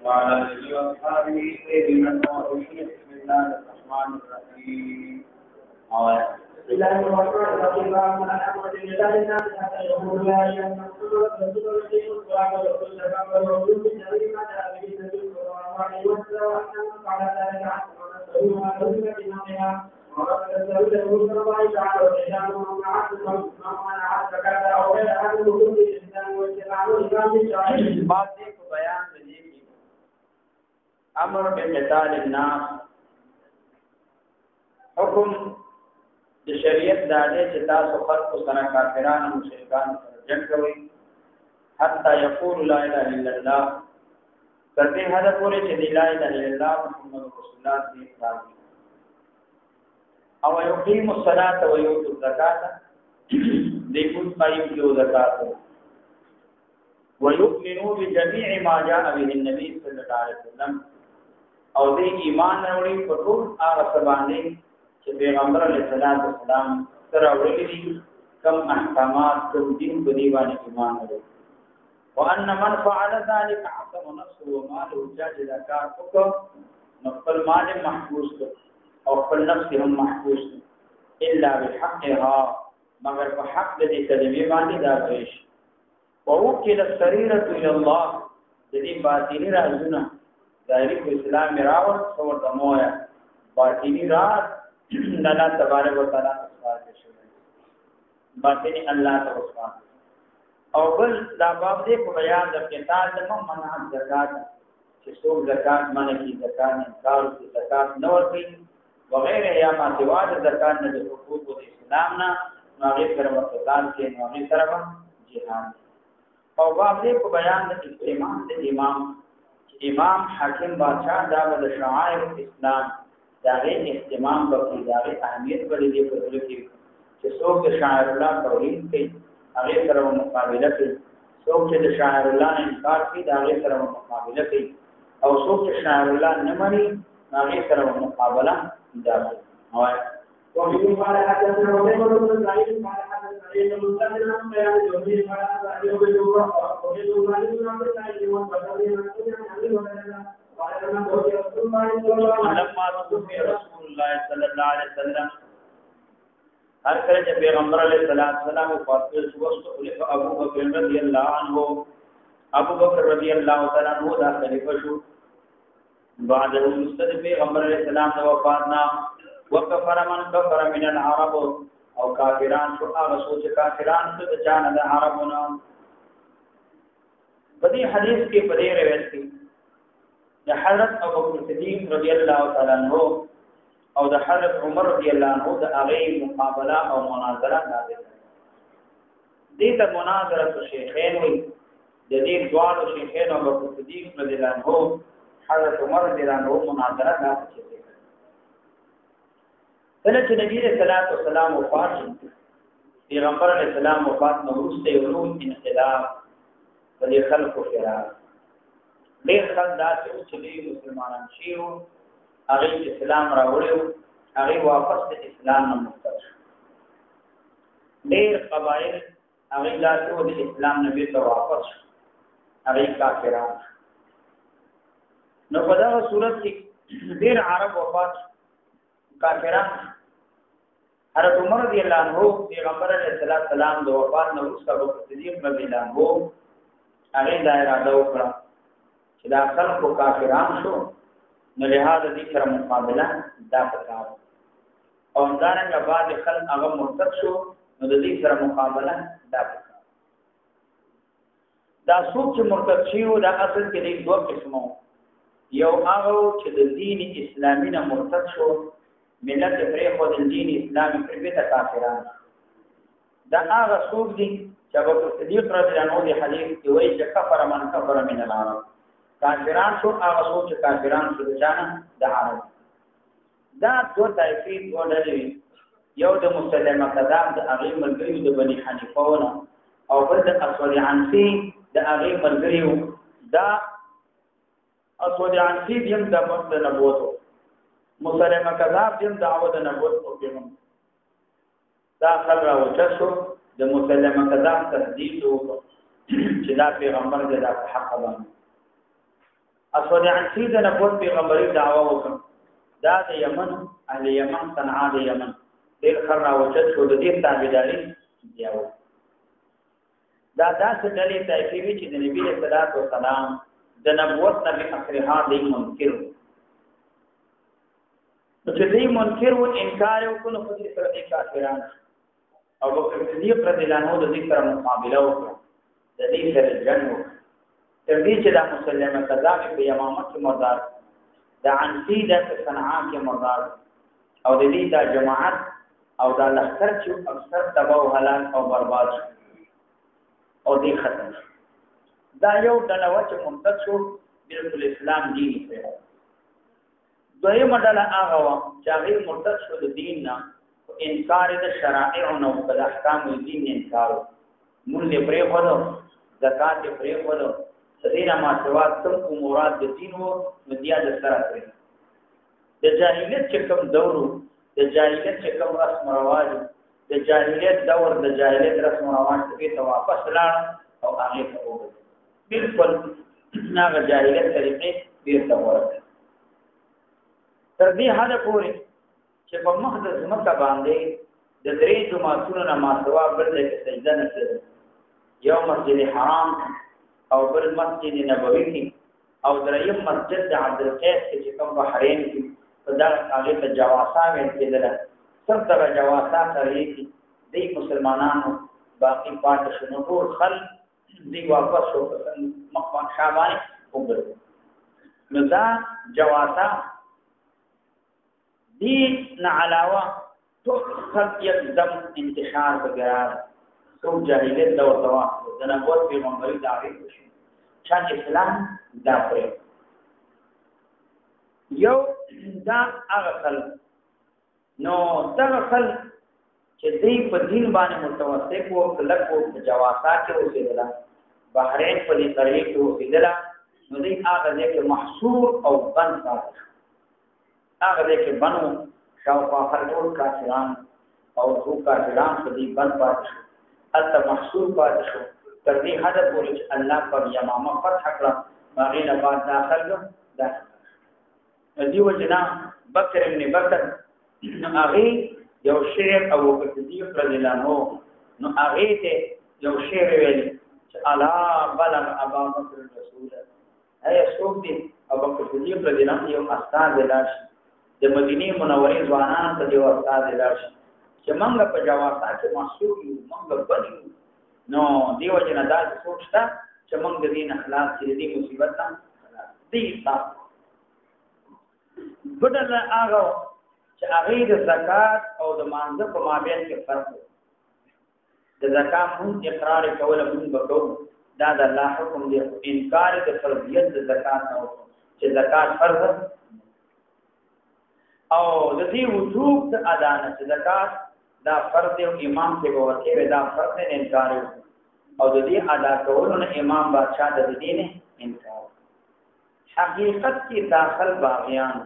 وعلى آله وأصحابه سيدنا المؤمنين. بسم الله الرحمن الرحيم. بسم الله الرحمن الرحيم. من أحمد لله الناس حتى يقول لا إله إلا الله رسول الله وعلى رسول الله والرسول الكريم على به النبي صلى الله عليه وسلم وأنه على ذلك عن ونسألها رسول إمامها وقد سأله صلى الله تعالى وسلم من عبد زكاة أو غير عبد وجود الإنسان واتباع الإمام الشافعي. بعد بيان ذلك أمر بقتال الناس حکم د شریعت د دې چې تاسو خلق سره کافرانو مشرکان سره جنگ کوي حتی یقول لا اله الا الله تر دې حد پورې چې لا اله الا الله محمد رسول الله دې اقرار او یقیم الصلاة و یؤتوا الزکات دې کوم قائم کیو زکات ويؤمنوا بجميع ما جاء به النبي صلى الله عليه وسلم او دې ایمان وروړي په ټول هغه سبانه چې پیغمبر علیه السلام سره وړي کوم احکامات کوم دین په دی باندې ایمان لري وان من فعل ذلك عصم نفسه وماله جاج زکات کو خپل مال محفوظ او خپل نفس هم محفوظ الا بحقها مگر په حق دې کلمې باندې دا ویش ووكل السريرة الى الله دې باطنی رازونه دایره اسلام راوړ څور دمویا باطنی راز الله تبارک وتعالى اسوار شوی باطنی الله تعالی او بل دا باب دې په بیان د قتال د منع زکات چې څوک زکات منع کی زکات انکار کی زکات نه ورکړي وغیرہ یا ما سوا د زکات نه د حقوق د اسلام نه هغه سره مقتال کې هغه سره جهاد او باب دې په بیان د استعمال د امام حاکم بادشاہ دا د شعائر اسلام داغه اهتمام وکړي داغه اهمیت ولې دې په دې کې چې څوک د شاعر الله توحید کوي هغه سره مقابله کوي څوک چې د شاعر الله انکار کوي داغه سره مقابله کوي او څوک چې شاعر الله نه مني هغه سره مقابله کوي وفي قال حدثنا عبيد بن سعيد قال حدثنا سعيد بن مسلم بيان الوحيد قال حدثنا ايوب بن وعبيد بن عبد الله بن سعيد وبدر بن علي وسلم قال لما توفي رسول الله صلى الله عليه وسلم هر کله چې پیغمبر علیه السلام وفات شو خلیفہ ابو بکر رضی الله عنه دا خلیفہ شو بعد مستد پیغمبر علیه السلام د وفاتنا وکفر من کفر من العرب او کافران شو هغه سوچ کافران څه د چان د عربونو په دې حدیث کې په دې روایت کې د حضرت ابو بکر صدیق رضی الله تعالی عنہ او د حضرت عمر رضی الله عنه د هغه مقابله او مناظره نازله دي د مناظره شیخین وي د دې دوه شیخین ابو بکر صدیق رضی الله عنه حضرت عمر رضی الله عنه مناظره نازله کله چې نبی رسول الله والسلام وفات پیغمبر علیه السلام وفات نو ورسته یو نوم انقلاب ولې خلق فرار ډېر خلک دا چې مسلمانان شيو هغه اسلام راوړیو هغه واپس د اسلام نه مرتد شو ډېر قبایل هغه لا چې د اسلام نبی ته واپس شو هغه کافران نو په دا صورت کې ډېر عرب وفات کافران حضرت عمر رضی الله عنه پیغمبر علیه السلام د وفات نه وروسته ابو بکر صدیق رضی الله عنه هغه دا اراده وکړه چې دا خلکو کافران شو نو لهدا دې سره مقابله دا پکار او همدارنګه بعد خلک هغه مرتد شو نو د دې سره مقابله دا پکار دا څوک چې مرتد شي دا اصل کې د دوه قسمو یو هغه چې د دین اسلامي نه مرتد شو ملت پرې خو د دین اسلامي پر به کافرانو دا هغه څوک دي چې ابو بکر صدیق رضی الله عنه د حدیث کې وایي چې کفر من کفر من العرب کافران شو هغه څوک چې کافران شو د جانه د عرب دا دوه طایفې ډلې یو د مسلمه کذاب د هغه ملګری د بني حنیفه او بل د اسود عنسی د هغه ملګری دا اسود عنسی دیم د نبوت مسلمه کذاب دیم دعوت نبوت او پیغام دا خبر راوچو د مسلمه کذاب تهدید او چې دا پیغمبر دې د حق باندې اسود عنسی د نبوت پیغمبري دعوا وکړه دا د یمن اهل یمن صنعاء د یمن ډېر خر راوچت شو د دې تابعداري دیاو دا داسې ډلې تایفي چې د نبی صلی الله علیه وسلم د نبوت نبی اخرها دی منکر نو چې دی منکر و انکار وکړو خو دې سره د کافرانو او بکر صدیق رضی الله عنه د دې سره مقابله وکړه د دې سره جنگ وکړه تر دې چې دا مسلمه کذاب په یمامه کې مردار د عنسی د صنعاء کې مردار او د دې دا جماعت او دا لښکر چې اکثر تباہ او هلاک او برباد او دې ختم دا یو ډله چې منتج شو بالکل اسلام دین په دویمه ډله هغه و چې هغه مرتد شو د دین نه انکار د شرائع او د احکام دین انکار مونږ پرې وځو زکات پرې وځو سدینا ما سوا تم امورات د دین وو مدیا د سره پرې د جاهلیت چې کوم دورو د جاهلیت چې کوم رسم رواج د جاهلیت دور د جاهلیت رسم رواج ته واپس لاړ او هغه ته وګورئ بالکل هغه جاهلیت طریقې بیرته ورته تر دې حد پورې چې په مخ د ځمکه باندې د درې جماعتونو نه ماسوا بل ځای کې سجده نه کړي یو مسجد حرام او بل مسجد نبوي کې او دریم مسجد د عبدالقیس چې کوم بحرین کې په دا هغه ته جواسا ویل کېدل څنګه دا جواسا کوي چې د مسلمانانو باقي پاتې شنو ټول خلک دی واپس شو مخ شابانه وګورئ نو دا جواسا دی نه علاوه ټول خلک یکدم انتشار وکړ څو جاهلیت دور دوا د نبوت پیغمبري دعوی وشي چې اسلام دا پرې یو دا هغه خلک نو دا خلک چې دې په دین باندې متوسط وو کلک وو جواسا کې اوسېدل بحرین په دې طریق کې اوسېدل نو دې هغه کې محصور او بند ساتل هغه کې بنو شاوخوا خلکو کافران او څو کافران په دې بند پاتې شو حتی محصور پاتې شو تر دې حد پورې چې الله پر یمامه فتح کړه هغې نه بعد داخل دیو جنا بکر ابن بکر نو هغې یو شعر او صدیق رضی الله عنه نو هغې ته یو شعر ویلی چې الا بلغ ابا بکر رسول ایا څوک دی ابوبکر صدیق رضی الله عنه یو استاد لاشي د مدینه منورې ځوانان ته یو استاد لاشي چې موږ په جواسا کې محسوب یو موږ بنو نو دیو جنا دا سوچتا چې موږ د دین اخلاق چې دې مصیبت نه دي تاسو بدل هغه چې هغه د زکات او د مانزه په مابین کې فرق دی د زکات مون اقرار کول مون وکړو دا د الله حکم دی انکار د فرضیت د زکات نه وکړو چې زکات فرض او د دې وجوب د ادا نه چې زکات دا فرض او امام ته ورته دا فرض نه انکار او د دې ادا کولو نه امام بادشاہ د دې نه انکار حقیقت کې داخل باغیان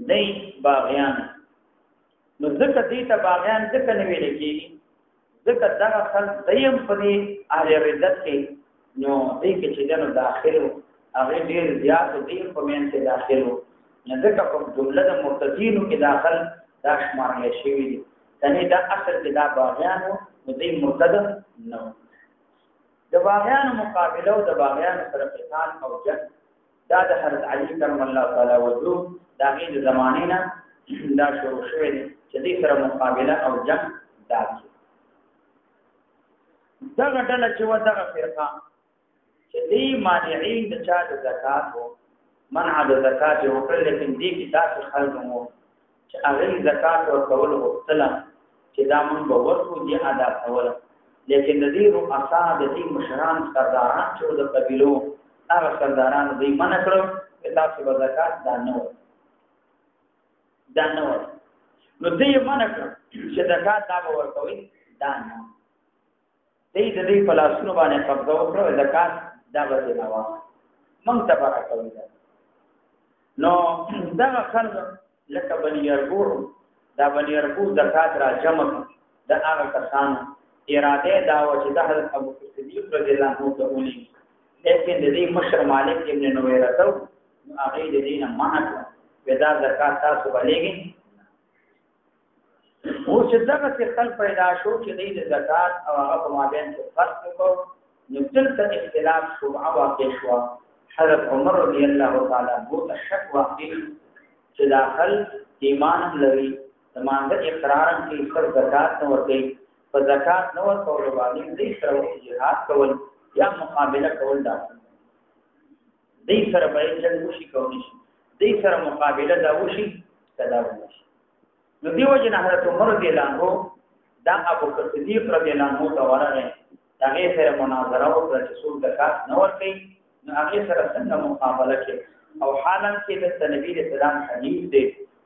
دی باغیان نو ځکه دې ته باغیان ځکه نه ویل کېږي ځکه دا خلک دیم په دې اهل ردت کې نو دې کې چې دنو داخلو هغه ډېر زیات دې په مین کې داخلو نه ځکه په جمله د مرتدینو کې داخل دا شمارل شوی دي کني دا اصل کې دا باغیانو نو دې مرتد نو د باغیانو مقابله او د باغیانو سره قتال او جنگ دا د حضرت علي کرم الله تعالی وجو دا غي د زمانه نه دا شروع شوی دي چې دې سره مقابله او جنگ دا کی دا غټل چې ودا فرقه چې دې مانعين د چا د زکات وو منع د زکات یو کړل لیکن دې کې تاسو خلک مو چې هغه زکات ورکول وختله چې دا مونږ به ورکو دي ادا کول لیکن د دې رؤسا د دې مشران سرداران چې د قبيلو هغه سرداران دې منع کړو چې تاسو به زکات دا نه نو دې منع کړو چې زکات دا ورکوي دا نه دې په لاسونو باندې قبضه وکړو زکات دا به نه و مونږ ته راکوي نو دا خلک لکه بني اربور دا بني اربور زکات را جمع د هغه کسانو اراده دا و چې د حضرت ابوبکر صدیق رضی الله عنه ته ولي لیکن د دې مشر مالک ابن نویره ته هغه د دې نه منع کړ ودا زکات تاسو بلېږي او چې دغه څه پیدا شو چې د زکات او هغه په مابین کې فرق وکړ نو دلته اختلاف شو او واقع شو حضرت عمر رضی الله تعالی عنہ ته شک واقع چې داخل ایمان لري زمانه اقرار کې پر زکات نو ورته په زکات نو ورکول باندې دې سره جهاد کول یا مقابله کول دا دې سره به جنگ وشي کولی شي دې سره مقابله دا وشي تداوم شي نو دیو جن حضرت عمر رضی الله عنه دا ابو بکر صدیق رضی الله عنه ته ورغه هغه سره مناظره وکړه چې څوک زکات نه ورکړي نو هغه سره څنګه مقابله کوي او حالا کې د نبی رسول الله حدیث دی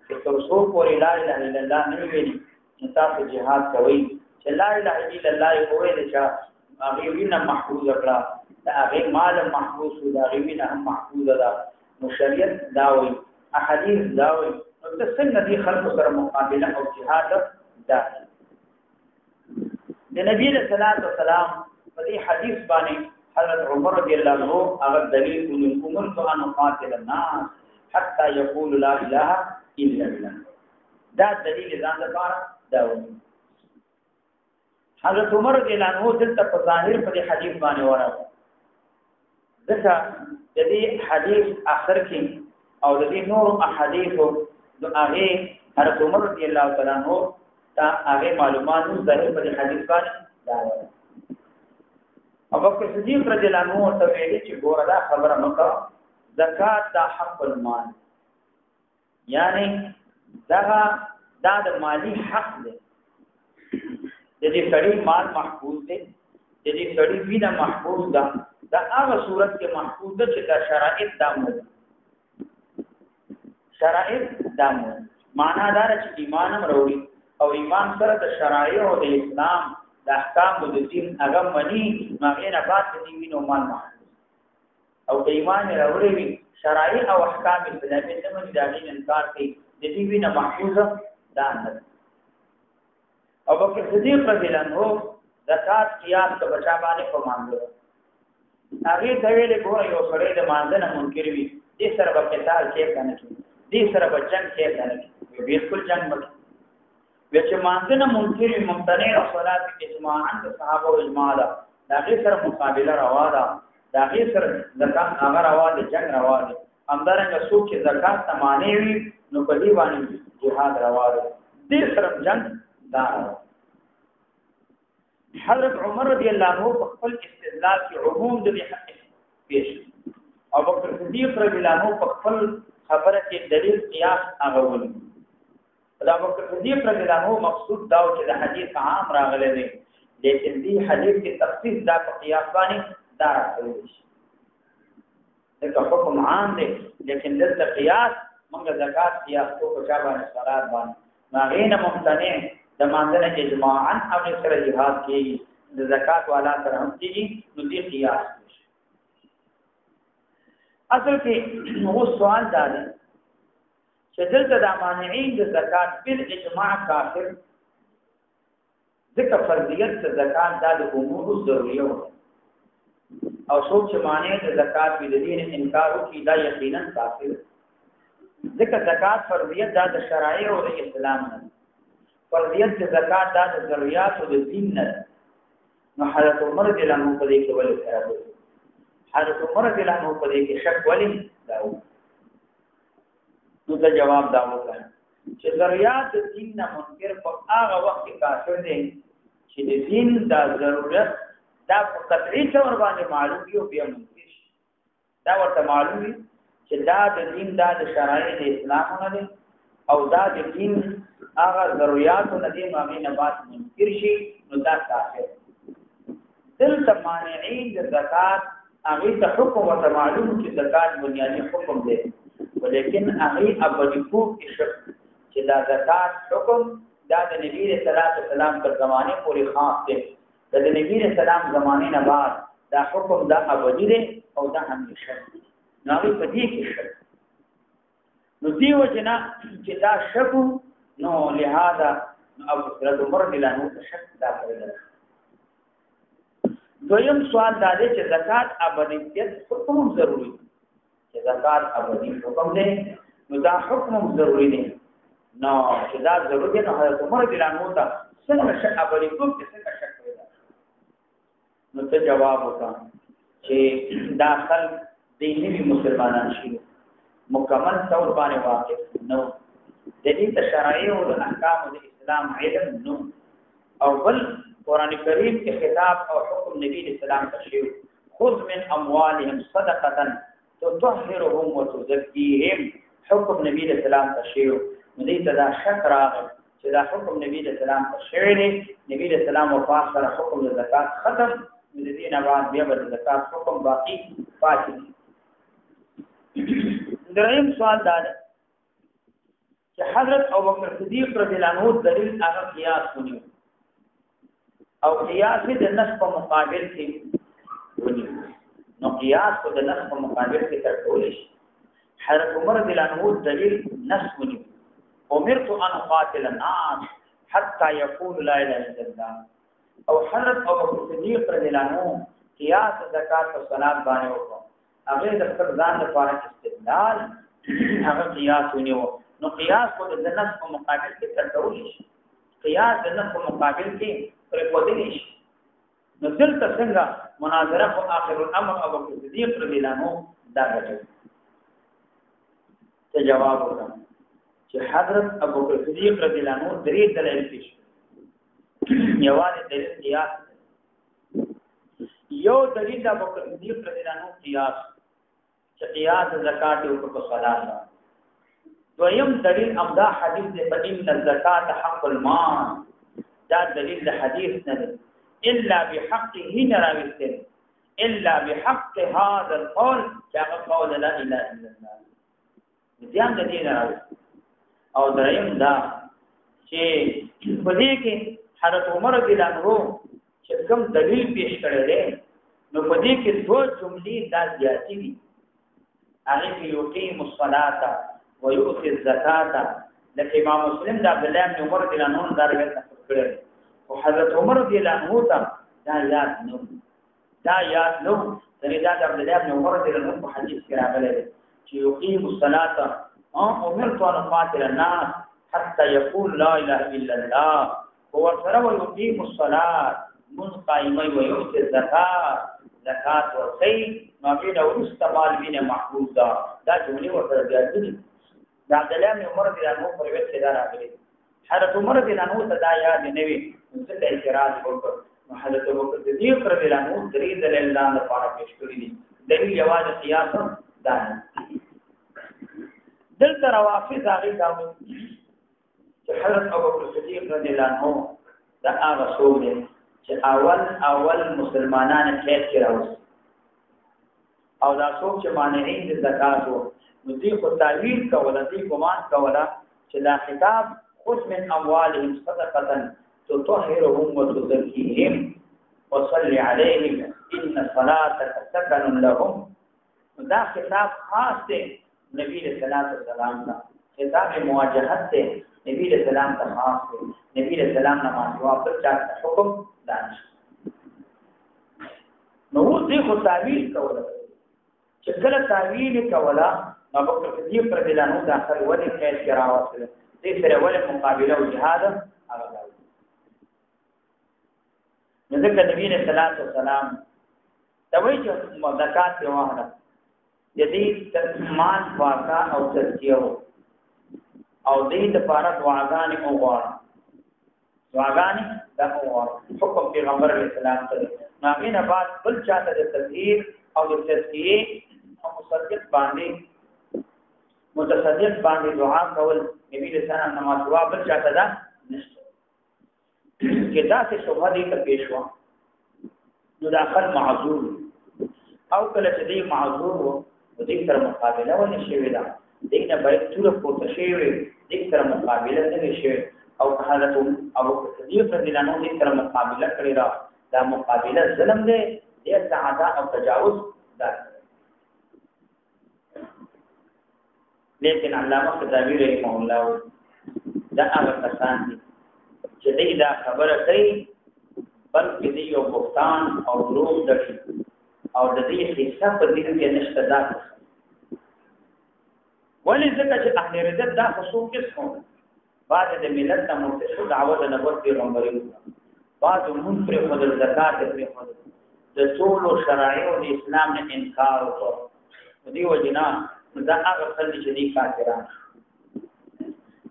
چې تاسو پورې لا اله الا الله نه ویلي نو تاسو jihad کوئ چې لا اله الا الله وویل چې هغه وینه محفوظ کړه دا هغه مال محفوظ دا هغه وینه هم محفوظ ده نو شریعت دا وایي احادیث دا وایي نو څنګه دي خلق سره مقابله او jihad دا د نبی رسول الله والسلام په دې حدیث باندې حضرت عمر رضی الله عنه هغه دلیل کوم ان قاتل الناس حتى يقول لا اله الا الله دا دلیل ځان لپاره دا وایي حضرت عمر رضی الله عنه دلته په ظاهر په حدیث باندې ورغی ځکه د دې حدیث اخر کې او د دې نور احادیثو د هغه حضرت عمر رضی الله تعالی عنہ دا هغه معلومات ظاهر په حدیث باندې دا ابو بکر صدیق رضی الله عنه ته ویلي چې ګوره دا خبره مکه زکات دا حق المال یعنی دا د مالی حق دی د دې سړي مال محفوظ دی د دې سړي وینه محفوظ ده دا هغه صورت کې محفوظ ده چې دا شرایط دامو شرایط دامو معنا دا چې ایمان هم وروړي او ایمان سره د شرایع او د اسلام د احکام د دین هغه مني هغه نه بعد د دین او مان محفوظ او د ایمان وروړي وي شرایع او احکام اسلامي د مني د دین انکار کوي د دین نه محفوظ ده نه ابو بکر صدیق رضی الله عنه زکات قیاس په بچا باندې فرمانده هغه د ویلې ګوره یو سړی د مانځنه منکر وي دې سره په قتال کې کنه دې سره په جنگ کې کنه بالکل جنگ مکه چې مانځنه منکر وي ممتنع او صلات اجماعا د صحابه او اجماع ده دا غي سره مقابله روا ده دا غي سره زکات هغه روا ده جنگ روا ده همدارنګه څوک چې زکات ته معنی وي نو په دې باندې جهاد روا ده دې سره جنگ دا حضرت عمر رضی الله عنه په خپل استدلال کې عموم د حق پیش او بکر صدیق رضی الله عنه په خپل خبره کې دلیل قیاس اغول دا بکر صدیق رضی الله عنه مقصود دا چې د حدیث عام راغلی دی لیکن دې حدیث کې تخصیص دا په قیاس باندې دا راغلی شي دا حکم عام دی لیکن د قیاس موږ زکات قیاس کو په چا باندې صلات باندې ما غینه ممتنع د مانځنه اجماعا او سره جهاد کې د زکات والا سره هم کېږي نو دې قیاس اصل کې نو سوال دا دی چې دلته د مانعين د زکات په اجماع کافر ذکر فرضیت د زکات د امور ضروري او څوک چې مانع د زکات په دین انکار کوي دا یقینا کافر ذکر زکات فرضیت د شرایع او د اسلام نه فرضیت د زکات د ضرورت او د دین نه نو حضرت عمر رضی الله عنه په دې کې ولې خراب حضرت عمر رضی الله عنه په دې کې شک ولې دا نو دا جواب دا وکړ چې ضرورت د دین نه منکر په هغه وخت کې کافر دی چې د دین د ضرورت دا په قطعي تور باندې معلوم یو بیا منکر دا ورته معلوم چې دا د دین د شرایع د اسلام نه او دا د دین هغه ضرورت نه دي معنی نه بعد منکر شي نو دا کافر دلته مانعين د زکات هغه ته حکم او معلوم چې زکات بنیادی حکم دی ولیکن هغه ابدي فوق شک چې دا زکات حکم دا د نبی رسول الله سلام پر زمانه پورې خاص دی د نبی رسول الله زمانه نه بعد دا حکم دا ابدي دی او دا همیشه نو هغه په دې کې شک نو دیو جنا چې دا شک نو لہذا ابو بکر عمر رضی الله عنه شک دا کړل دویم سوال دا دی چې زکات ابدیت حکم ضروری چې زکات ابدی حکم دی نو دا حکم ضروری دی نو چې دا ضروری دی نو حضرت عمر رضی الله عنه ته څنګه شک ابدی کوم څنګه شک پیدا نو ته جواب وکړه چې داخل دیني مسلمانان شي مکمل طور باندې واقف نو د دې شرایع او احکام د اسلام علم نو او بل قران کریم کې خطاب او حکم نبی اسلام تشریح خذ من اموالهم صدقه تطهرهم وتزكيهم حکم نبی اسلام تشریح دې دا شک راغی چې دا حکم نبی اسلام تشریح دی نبی اسلام وفات سره حکم د زکات ختم د دې نه بعد بیا د زکات حکم باقی پاتې دریم سوال دا دی چې حضرت ابوبکر صدیق رضی الله عنه دلیل هغه قیاس ونیو او قیاس د نص په مقابل کې ونیو نو قیاس د نص په مقابل کې ترټول شي حضرت عمر رضی الله عنه دلیل نص ونیو امرت ان اقاتل الناس حتى يقول لا اله الا الله او حضرت ابوبکر صدیق رضی الله عنه قیاس زکات او صلات باندې وکړ هغه د خپل ځان لپاره استدلال هغه قیاس ونیو نو قیاس کو د نص په مقابل کې ترټول شي قیاس د نص په مقابل کې پر پدې شي نو دلته څنګه مناظره په اخر الامر ابو بکر صدیق رضی الله عنه دا غوښتل ته جواب ورکړه چې حضرت ابو بکر صدیق رضی الله عنه درې دلایل پیش یوازې دلیل قیاس یو دلیل د ابو بکر صدیق رضی الله عنه قیاس چې قیاس زکات او په صلات دویم دلیل امدا حدیث دی فإن الزکات حق المال دا دلیل د حدیث نه دی الا بحقه نراوستل الا بحق هذا القول چې قول لا اله الا الله ځان د دې نراوست او دریم دا چې په دې کې حضرت عمر رضی الله عنه چې کوم دلیل پیش کړی دی نو په دې کې دوه جملې دا زیاتې دي هغه کې یقیم الصلاه ويؤتي الزکات لکه امام مسلم د عبد الله بن عمر رضی الله عنه دا روایت نقل کړی او حضرت عمر رضی الله عنه ته دا یاد نو دا د عبد الله بن عمر رضی الله عنه په حدیث کې راغلی دی چې یقیم الصلاه امرت ان اقاتل الناس حتى يقول لا اله الا الله هو سره ويقيم الصلاه من قائمه ويؤتي الزکات زکات ورکړي نو بیا ورستمال بینه محفوظه دا جملې ورته راځي دا عبد الله بن عمر رضی الله عنه پر وخت دا راغلي حضرت عمر رضی الله عنه ته دا یاد نه وي څه اعتراض وکړ نو حضرت ابوبکر صدیق رضی الله عنه درې دلیل لاندې لپاره پیش کړی دي دلیل یوازې قیاس ده دلته روافض هغه کوي چې حضرت ابوبکر صدیق رضی الله عنه دا هغه څوک دی چې اول مسلمانان خیر کې راوځي او دا څوک چې مانعين د زکات وو نو دې خو تعویل کوله دې ګمان کوله چې دا خطاب خذ من اموالهم صدقه تطهرهم وتزكيهم وصل عليهم ان صلاتك سكن لهم دا خطاب خاص دی نبی صلی الله علیه وسلم کا خطاب مواجهت دی نبی صلی الله علیه وسلم کا خاص دی نبی صلی الله علیه وسلم نماز واپس چا حکم دانش نو دې خو تعویل کوله چې کله تعویل کوله ابو بکر صدیق رضی الله عنه داخل ولې کیس کرا وصله دې سره ولې مقابله او جهاد هغه نو ځکه نبی صلی الله علیه وسلم دا وایي چې زکات په وانه یدي مال واقع او تزکیه او دې د لپاره دعاګانې او غواړه دعاګانې دا غواړه حکم پیغمبر علیه السلام ته نامې نه بعد بل چاته د تطهیر او د تزکیه او مصدق باندې دعا کول نبی رسول الله نماز وا بل چاته دا نشته کدا څه شوبه دې ته پېښوا نو داخل معذور او کله چې دې معذور وو دې سره مقابله ونه شي ودا دې نه باید ټول پورته شي دې سره مقابله نه شي او حضرت ابو بکر صدیق رضی الله عنه دې سره مقابله کړی را دا مقابله ظلم دی دې تعادا او تجاوز ده لیکن علامه قذافی رحمه الله دا هغه کسان دي چې دا خبره کوي بلکې دی یو بهتان او دروغ دي او د دې حصہ په دې کې نشته دا ولې ځکه چې اهل ردت دا خصوص قسم بعد د ملت د مرتشو دعوت نبوت پیغمبري بعد منفر خدل زکات پر خدل د ټول شرایع د اسلام نه انکار وکړ دی وجنا دا هغه خلک چې دي کافران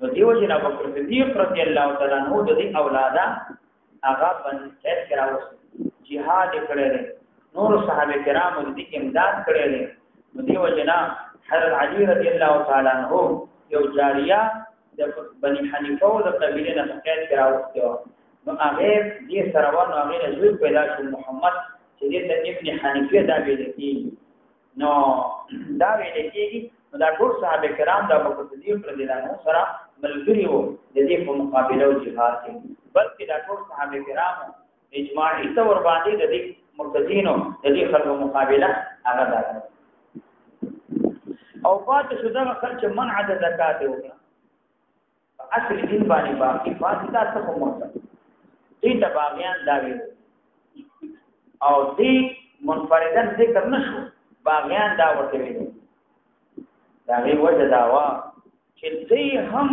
نو دی وجنا په صدیق رضی الله تعالی عنہ د دې اولاده هغه باندې کراوس jihad کړل نور صحابه کرام دې امداد کړل نو دی وجنا حضرت علی رضی الله تعالی عنہ یو جاریه د بنی حنیفه او د قبیله نه فقید کراوسته نو هغه دې سره ورنو هغه زوی پیدا شو محمد چې دې ته ابن حنیفه دا ویل کیږي نو دا ویل کیږي نو دا ټول صحابه کرام د ابو بکر صدیق رضی الله عنه سره ملګری وو د دې په مقابله او جهاد کې بلکې دا ټول صحابه کرام اجماعي تور باندې د دې مرتدینو د دې خلکو مقابله هغه ده او پات شو دا خلک منع د زکات وکړه اصل دین باندې باقي فاصله څه کومه دې تباغیان دا ویل او دې منفردن ذکر نشو باغیان دا ورته ویل دا غي وجه داوا چې دې هم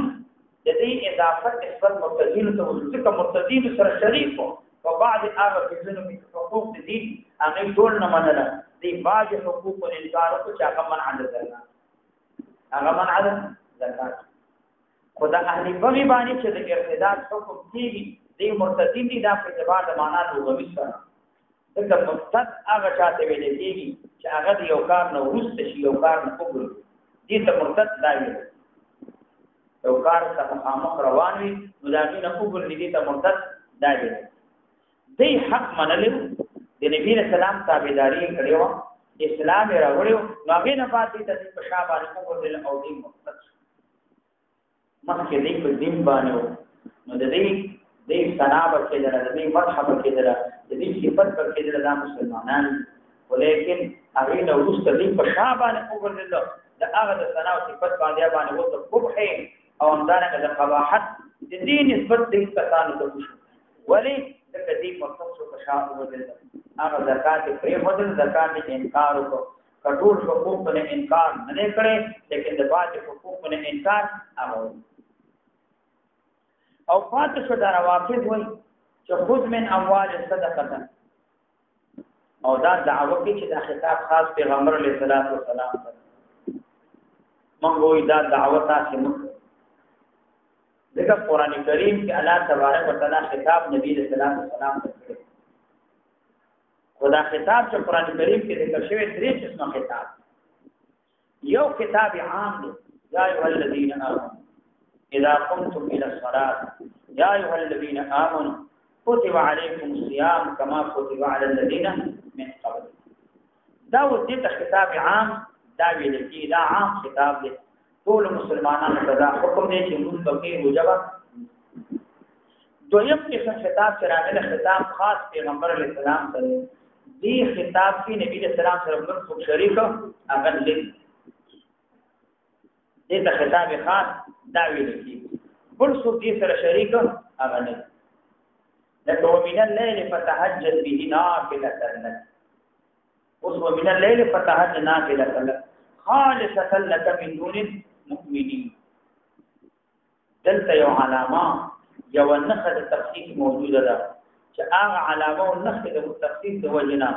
د دې اضافت نسبت مرتدین ته ځکه مرتدین سره شریک او بعض هغه فزنو کې حقوق دي هغه ټول نه منله دې بعض حقوق او انکار او چې هغه منع ده هغه منع ده زکات خدا اهلی بغي باندې چې د ارتداد حکم کیږي دې مرتدین دي دا په اعتبار د معنا لغوي سره دغه مرتد هغه چاته ویل کیږي چې هغه یو کار نه ورسته شي یو کار نه کوي دې ته مرتد دا ویل یو کار ته مخامخ روان وي نو دا نه کوي دې ته مرتد دا ویل دې حق منل د نبی رسول الله تابعداري کړو اسلام راوړو نو هغه نه پاتې د پښابه کوي او دې مرتد مخکې دې په دین باندې نو د دې سنابه کې د دې مرحب کې د دې صفات پر کې د مسلمانان ولیکن هغه نو رسته دې په شابه نه وګرځل د هغه د سنا او صفات باندې وته قبح او همدارنګه د قباحت د دې نسبت دې کسانو ته وشو ولی د دې مخصوص په شابه وګرځل هغه زکات پرې هودل زکات انکار وکړ کټول حقوق په انکار نه کړي لیکن د باقي حقوق په انکار هغه او فاتح شو دا روافض وای چې خود من اموال صدقه او دا دعوه کې چې دا خطاب خاص پیغمبر علیه الصلاۃ والسلام ته مونږ دا دعوه تاسو موږ دغه قران کریم کې الله تبارک وتعالى خطاب نبی علیه الصلاۃ والسلام ته کړی خدا خطاب چې قران کریم کې ذکر شوی درې قسمه خطاب یو خطاب عام دی یا ایها الذین آمنوا اذا قمتم الى الصلاه يا ايها الذين امنوا كتب عليكم الصيام كما كتب على الذين من قبل دا ودې خطاب عام دا ویل کی دا عام خطاب دی ټول مسلمانانو ته دا حکم دی چې موږ به وجبه دویم قسم خطاب راغلی خطاب خاص پیغمبر علیه السلام سره دی خطاب کې نبی علیہ السلام سره موږ شریک هغه دې ته خطاب خاص دا ویل کی بل څو دې سره شریک هغه نه لکه ومن الليل فتهجد به نافلة لك ومن الليل فتهجد نافلة لك خالصة لك من دون المؤمنين دلته یو علامه یو نخه د تخصیص موجوده ده چې هغه علامه او نخه د تخصیص د وجنا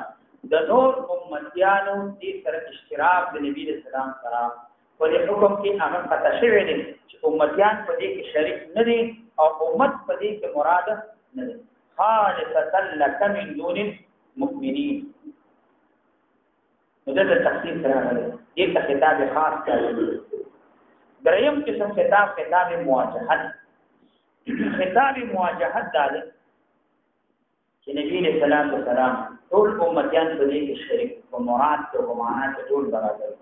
د نور امتیانو دې سره اشتراک د نبی رسول الله سره په حکم کې هغه پته شوی دی چې امتیان په دې کې شریک نه دي او امت په دې کې مراد نه دي خالصة لك من دون المؤمنين مدد تخصیص راغلی دې ته خطاب خاص کړی دریم قسم خطاب مواجهت خطاب مواجهت داله چې نبی صلی الله علیه وسلم ټول امتیان په دې کې شریک او مراد او معنا ټول برابر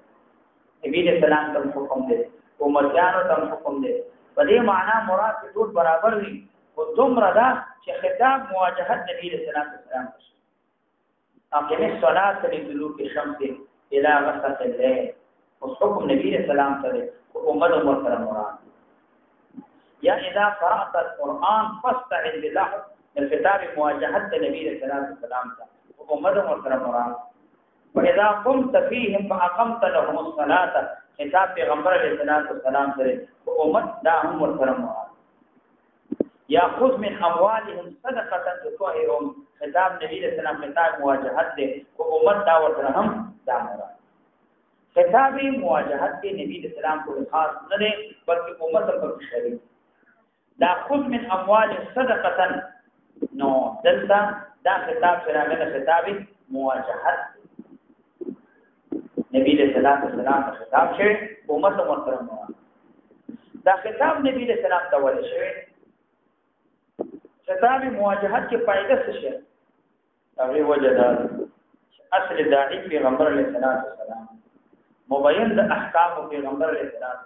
نبی صلی الله علیه وسلم حکم دی امتیانو ته حکم دی په دې معنا مراد ټول برابر دي او دومره دا چې خطاب مواجهت نبی صلی الله علیه وسلم اقیم الصلاة لدلوک الشمس الى غسق الليل اس حکم نبی صلی الله علیه وسلم امت مراد یا اذا قرأت القرآن فاستعذ بالله د خطاب مواجهت د نبی صلی الله علیه وسلم ته امت محترم واذا قمت فيهم فاقمت لهم الصلاه خطاب پیغمبر علیه السلام سره امت دا هم محترم یا خذ من اموالهم صدقه تطهرهم خطاب نبی صلی الله علیه وسلم خطاب مواجهت دے کو امت دا ورته هم دا مراد خطاب مواجهت کې نبی صلی الله علیه وسلم کو خاص نه دی بلکې امت پر شریک دا خذ من اموالهم صدقه نو دلته دا خطاب سره غنه خطاب مواجهت نبی صلی الله علیه وسلم خطاب شوی امت محترم دا خطاب نبی صلی الله علیه وسلم ته ول شوی خطاب مواجهت کې فائدہ څه شي هغه وجه اصل داعی پیغمبر علیه السلام مبین د احکام پیغمبر علیه السلام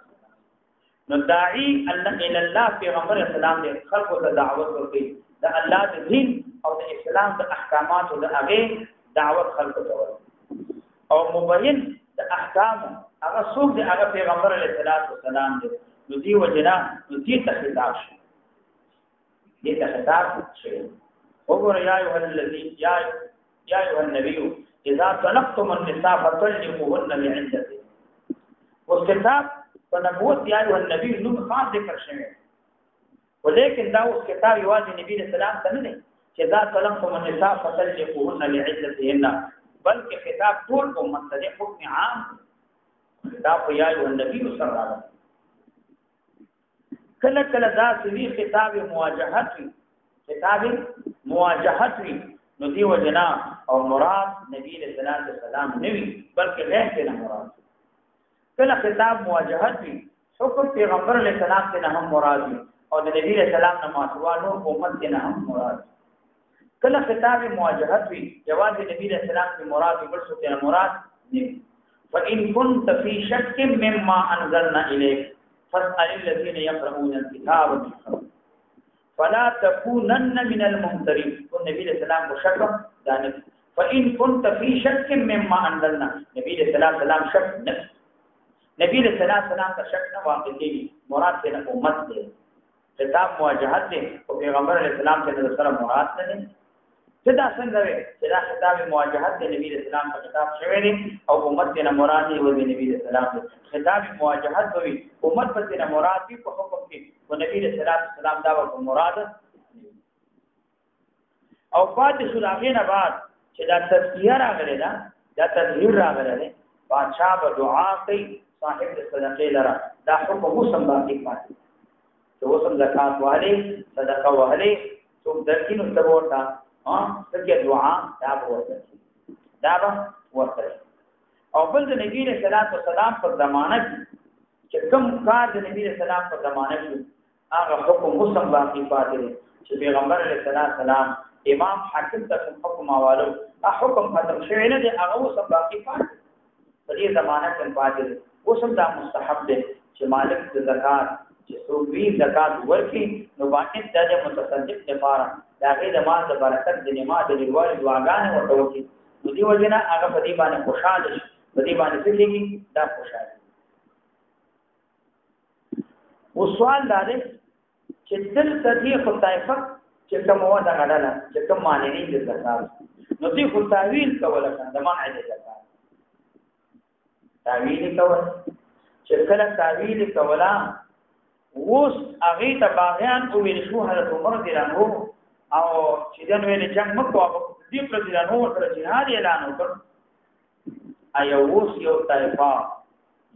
نو داعی الى الله پیغمبر علیه السلام د خلق ته دعوت ورکړي د الله د دین او د اسلام د احکامات او د هغه دعوت خلق ته ورکړي او مبین د احکام هغه څوک دی هغه پیغمبر علیه السلام دی نو دی وجنا نو دی ته خطاب شي دې ته خطاب شي وګوره یا ایه النبی اذا طلقتم النساء فطلقوهن لعدتهن والخطاب فنبوت یا ایه النبی نو خاص ذکر شوی ولیکن دا اوس کتاب یوازې نبی رسول الله ته نه دی چې اذا طلقتم النساء فطلقوهن لعدتهن بلکې خطاب ټول امت ته حکم عام خطاب یا ایه النبی صلی الله علیه وسلم کله کله دا سوي خطاب مواجهت وی نو دی وجنا او مراد نبی صلی الله علیه وسلم نوی بلکې غیر ته مراد کله خطاب مواجهت وی حکم پیغمبر علیه السلام ته هم مراد وی او د نبی علیه السلام نه ماتوالو امت ته هم مراد کله خطاب مواجهت وی جواز نبی علیه السلام ته مراد بل څه ته مراد نوی فإن كنت في شك مما أنزلنا إليك فاسأل الذين يقرؤون الكتاب من قبل فلا تكونن من الممترين والنبي صلى الله عليه وسلم ذلك فإن كنت في شك مما أنزلنا نبي صلى الله عليه وسلم شك نبي صلى الله عليه وسلم کا شک نہ واقع دی مراد سے امت ہے خطاب مواجهت ہے اور پیغمبر علیہ السلام سے نظر مراد نہیں صدا څنګه وي چې دا خطاب مواجهت د نبی رسول الله په خطاب شوی دی او امت نه مراد دی او د نبی رسول الله خطاب مواجهت وي امت په نه مراد دی په حکم کې او نبی رسول الله دا په مراد او پاتې شو هغه نه بعد چې دا تذکیه راغلی دا تذکیر راغلی بادشاہ به دعا کوي صاحب د صدقې لره دا حکم مسلم باندې پاتې چې وسم زکات والی صدقه والی څوک درکینو تبورتا تکي دعا دا ورته او بل د نبی صلی الله علیه وسلم په زمانه کې کوم کار د نبی صلی الله علیه وسلم په زمانه کې هغه حکم مسلم باقی پاتې چې پیغمبر علیه السلام امام حاکم ته حکم حوالو حکم ختم شوی نه دی هغه مسلم باقی پاتې په دې زمانه کې پاتې اوس هم دا مستحب دی چې مالک د زکات چې څوک زکات ورکړي نو باندې د متصدق لپاره دا غي د مال د برکت د نعمت د لوړ دعاګانې ورته وکړي نو دی وجنه هغه په دې باندې خوشاله شي په دې باندې څه کېږي دا خوشاله او سوال دا دی چې دل تدې خدایفه چې کوم ودا غړاله چې کوم معنی دې زکات نو دې خو تعویل کوله کنه د معنی د زکات تعویل کول چې کله تعویل کولا اوس هغه ته باغیان او ویل شو حضرت عمر رضی الله عنه او چې دن ویل جنگ مکو او دې پر دې نو سره جهاد اعلان وکړ ايو اوس یو طائفه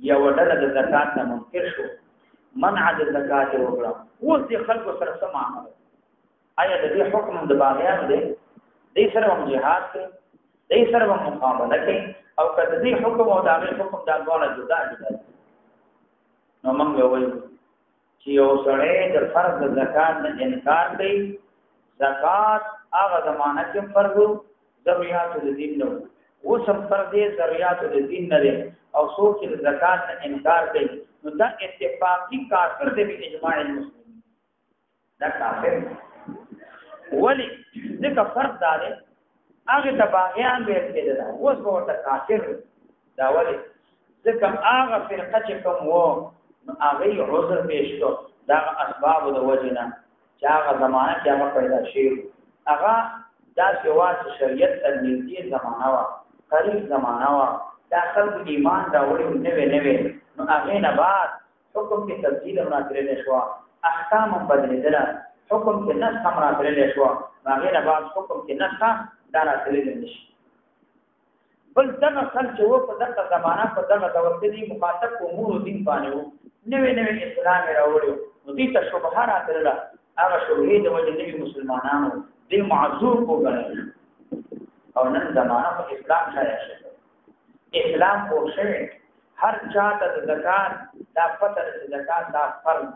یو ډله د زکات نه منکر شو منع د زکات وکړه اوس دې خلکو سره سمانه آیا دې حکم د باغیان دې سره هم جهاد کوي دې سره هم مقابله کوي او کله دې حکم او دغه حکم د ډول جدا نو موږ وایو چې یو سړی د فرض زکات نه انکار کوي زکات هغه زمانہ کې فرض ضرورت د دین نو او سم فرض ضرورت د دین نه او څوک چې زکات نه انکار کوي نو دا اتفاقی کافر دی په اجماع المسلمین دا کافر ولی ځکه فرض دار هغه د باغیان به کېده دا اوس به ورته کافر دا ولی ځکه هغه فرقه چې کوم وو هغه عذر پیش کړ دا اسباب د وجنه چې هغه زمانہ کې هغه پیدا شي هغه دا سیواز شریعت تر نږدې زمانہ وا قریب زمانہ وا دا خلق ایمان راوړي نوې نو هغه نه بعد حکم کې تبدیل راتللی شو احکام بدلیدل حکم کې نسخ راتللی شو هغه نه بعد حکم کې نسخ دا راتللی نشي بل دغه خلک چې و په دغه زمانہ په دغه دور کې مخاطب امور دین باندې وو نوې اسلام راوړو نو دې ته شبهه راتلله هغه شبهه د وجه نوې مسلمانانو دې معذور وګڼل او نن زمانہ په اسلام شایع شوه اسلام پوه شوی هر چاته د زکات دا پته د زکات دا فرض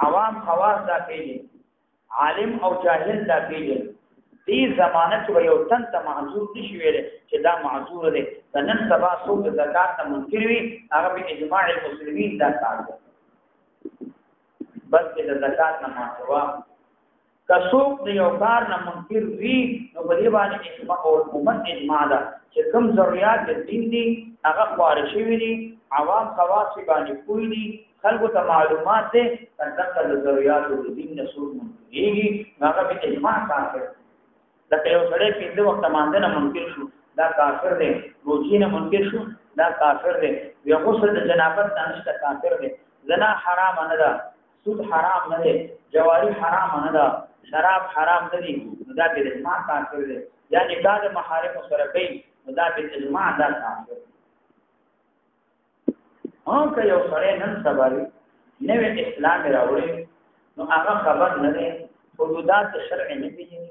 عوام خواص دا پیږي عالم او جاهل دا پیږي دې زمانہ کې یو تن ته معذور نشي ویل چې دا معذور دی نن سبا څوک د زکات نه منکر وي هغه په اجماع المسلمین دا کار کوي بس د زکات نه ماتوا کڅوک د یو کار نه منکر وي نو په دې باندې اجماع او امت اجماع ده چې کوم ضرورت د دین دي هغه خارج شوی دي عوام خواص باندې کوی دي خلکو ته معلومات دي څنګه د ضرورت د دین نه څو منکرېږي هغه په اجماع کافر لکه یو سړی پنځه وخت مانځنه منکر شو دا کافر دی روزي نه منکر شو دا کافر دی یو غسل د جنابت نشته کافر دی زنا حرام نه ده سود حرام نه دی جواری حرام نه ده شراب حرام نه دي دا د اجماع کافر دی یعنی دا د محارم سره کوي دا د اجماع دا کافر که یو سړی نن سبا نوې اسلام راوړي نو هغه خبر نه دی حدودات شرع نه پیژني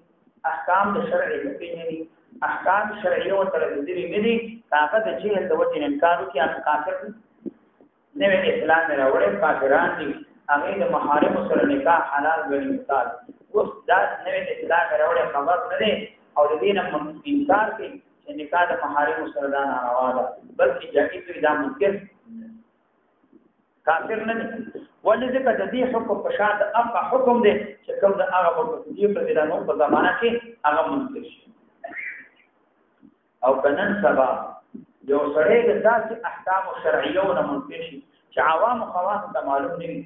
احکام د شرع نه پیژني احکام شرعي او تربیوي نه دي هغه د جهل د وجه انکار کوي هغه کافر نوې اسلام راوړي کافران دي هغه د محارم سره نکاح حلال غني مثال اوس دا نوې اسلام راوړي خبر نه دی او د دین انکار کوي چې نکاح د محارم سره دا ناروا ده بلکې جائز وي دا منکر کافر نه دي ولې ځکه د دې حکم په شان د هغه حکم دی چې کوم د هغه په دې په دینونو په زمانہ کې هغه منکر شي او کنن سبا یو سړی د داسې احکام شرعیه او منکر شي چې عوام خواص ته معلوم نه وي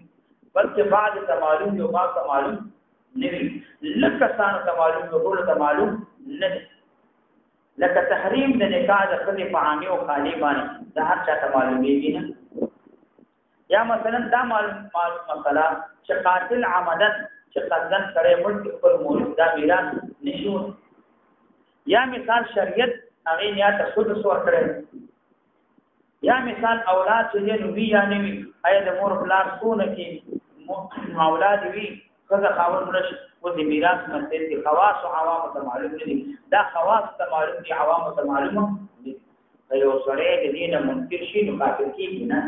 بلکې بعض ته معلوم یو بعض ته معلوم نه وي لکه ثانو ته معلوم یو ټول ته معلوم نه لکه تحریم د نکاح د خدای په عامه او خالی باندې د هر چا ته معلومیږي نه یا مثلا دا مسله چې قاتل عمدن چې قصدن سره ملک خپل مورث دا میراث نشو یا مثال شریعت هغه یا ته خود سور کړي یا مثال اولاد چې نو وی یا نه وی ایا د مور پلار سونه کې اولاد وی کله خاور مرش و د میراث مسئله دي خواص او عوام ته معلوم دي دا خواص ته معلوم دي عوام ته معلوم دي یو سره د دینه منکر شي نو کافر کیږي نه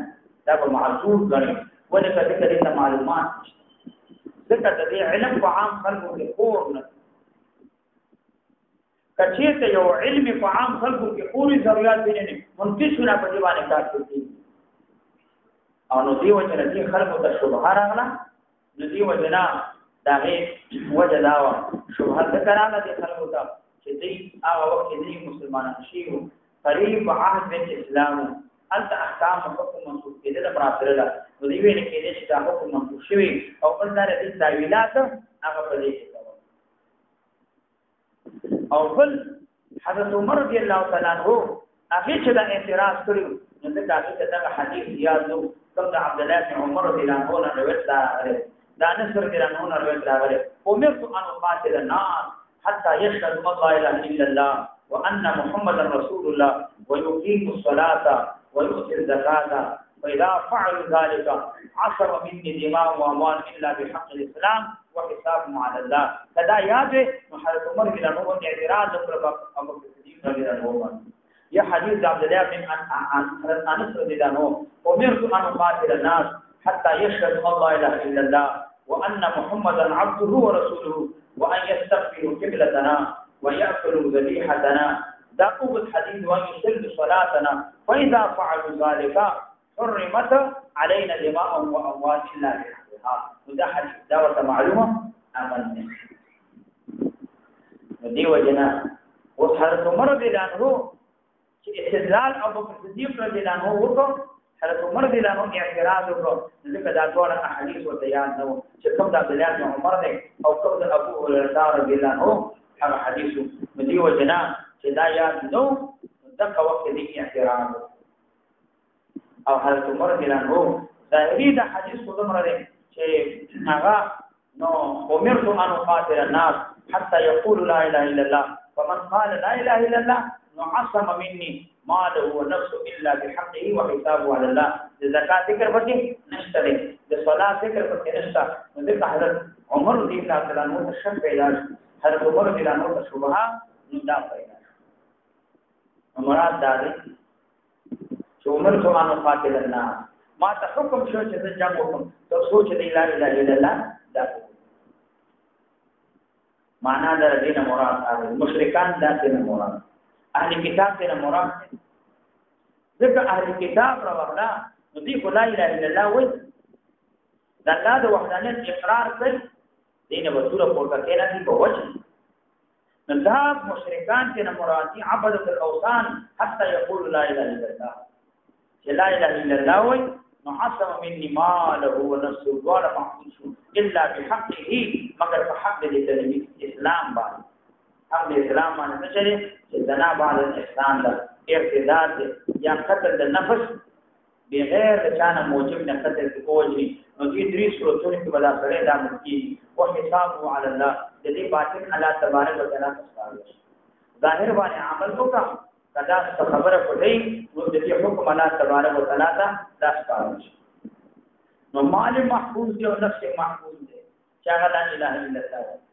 دا به معذور غني ولکه دې معلومات ذکر د علم په عام خلکو کې خور نه کچېته یو علم په عام خلکو کې خوري ضرورت دي نه منکر شونه په دې باندې کار کوي او نو دی وجه نه خلکو ته شبهه راغله نو دی وجه نه دا غي وجه دا شبهه ذکرانه دي خلکو ته چې دې هغه وخت دې مسلمانان شي قریب عهد الاسلام انت احکام حکم منسوخ کېدل برابر ده نو دی ویل کېږي چې دا حکم منسوخ شوی او بل دا د تعویلات هغه په دې کې او بل حضرت عمر رضی الله تعالی عنہ هغه چې دا اعتراض کړو نو دا هغه حدیث یاد نو کوم د عبد الله بن عمر رضی الله عنه روایت دا نصر رضی الله عنه روایت راغله امرت ان اقاتل الناس حتى يشهدوا ان لا اله الا الله وان محمدا رسول الله ويقيموا الصلاه ويؤتي الزكاه فاذا فعلوا ذلك عصم مني دماء واموال الا بحق الاسلام وحسابهم على الله كذا یاد حضرت عمر بن عمر اعتراض پر ابو صدیق رضی الله عنه یہ حدیث عبد الله بن انس رضی الله عنه امرت ان اقاتل الناس حتى يشهدوا ان لا اله الا الله وان محمدا عبده ورسوله وان يستغفروا قبلتنا ويأكلوا ذبيحتنا دقوا الحديث ويصلوا صلاتنا فإذا فعلوا ذلك حرمت علينا دماءهم وأموال إلا بحقها وده حديث دعوة معلومة آمنا ودي وجنا وحضرت عمر رضي الله عنه استدلال أبو بكر الصديق رضي الله عنه وقف حضرت عمر رضی الله عنه اعتراض وکړ ځکه دا ټول احادیث ورته یاد نه وو چې کوم د عبد الله بن عمر دی او کوم د ابو هريره رضی الله عنه هغه حدیث مدي وجنا چې دا یاد نو دغه وخت دی اعتراض او حضرت عمر رضی الله عنه ظاهري د حدیث په دمر دی چې هغه نو امرت ان اقاتل الناس حتى يقول لا اله الا الله فمن قال لا اله الا الله عصم مني ماله ونفسه الا بحقه وحسابه على الله د زکات ذکر پکې نشته دی د صلات ذکر پکې نشته نو د حضرت عمر رضی الله عنه شک پیدا حضرت عمر رضی الله عنه شبهه ندا پیدا مراد دا دی چې عمر سبحانه قاتل الناس ما ته حکم شو چې د جنگ حکم ته سوچ دی لا اله الا الله دا معنا در دین مراد هغه مشرکان دا دین مراد اهل کتاب دین مراد ځکه اهل کتاب راوړل نو دی لا اله الا الله وایي د الله د وحدانیت اقرار کوي دین وسوره پورته کېنا دي په وجه دا مشرکان دین مراد دي عبادت الاوثان حتى يقول لا اله الا الله لا اله الا الله وایي معصم مني ماله ونفسه ولا محسوس الا بحقه مگر په حق دې اسلام باندې حق اسلام باندې چې زنا باندې احسان ده ارتداد یا قتل د نفس بغیر چانه موجب نه قتل کوي نو دې درې صورتونو کې بلا سره دا مکی او حسابه علی الله دې باطن الله تبارک وتعالى ستاسو ظاهر باندې عمل وکړه کدا خبره پټي نو د دې حکم الله تبارک وتعالى ته ستاسو نو مال محفوظ دی او نفس محفوظ دی چې لا اله الا الله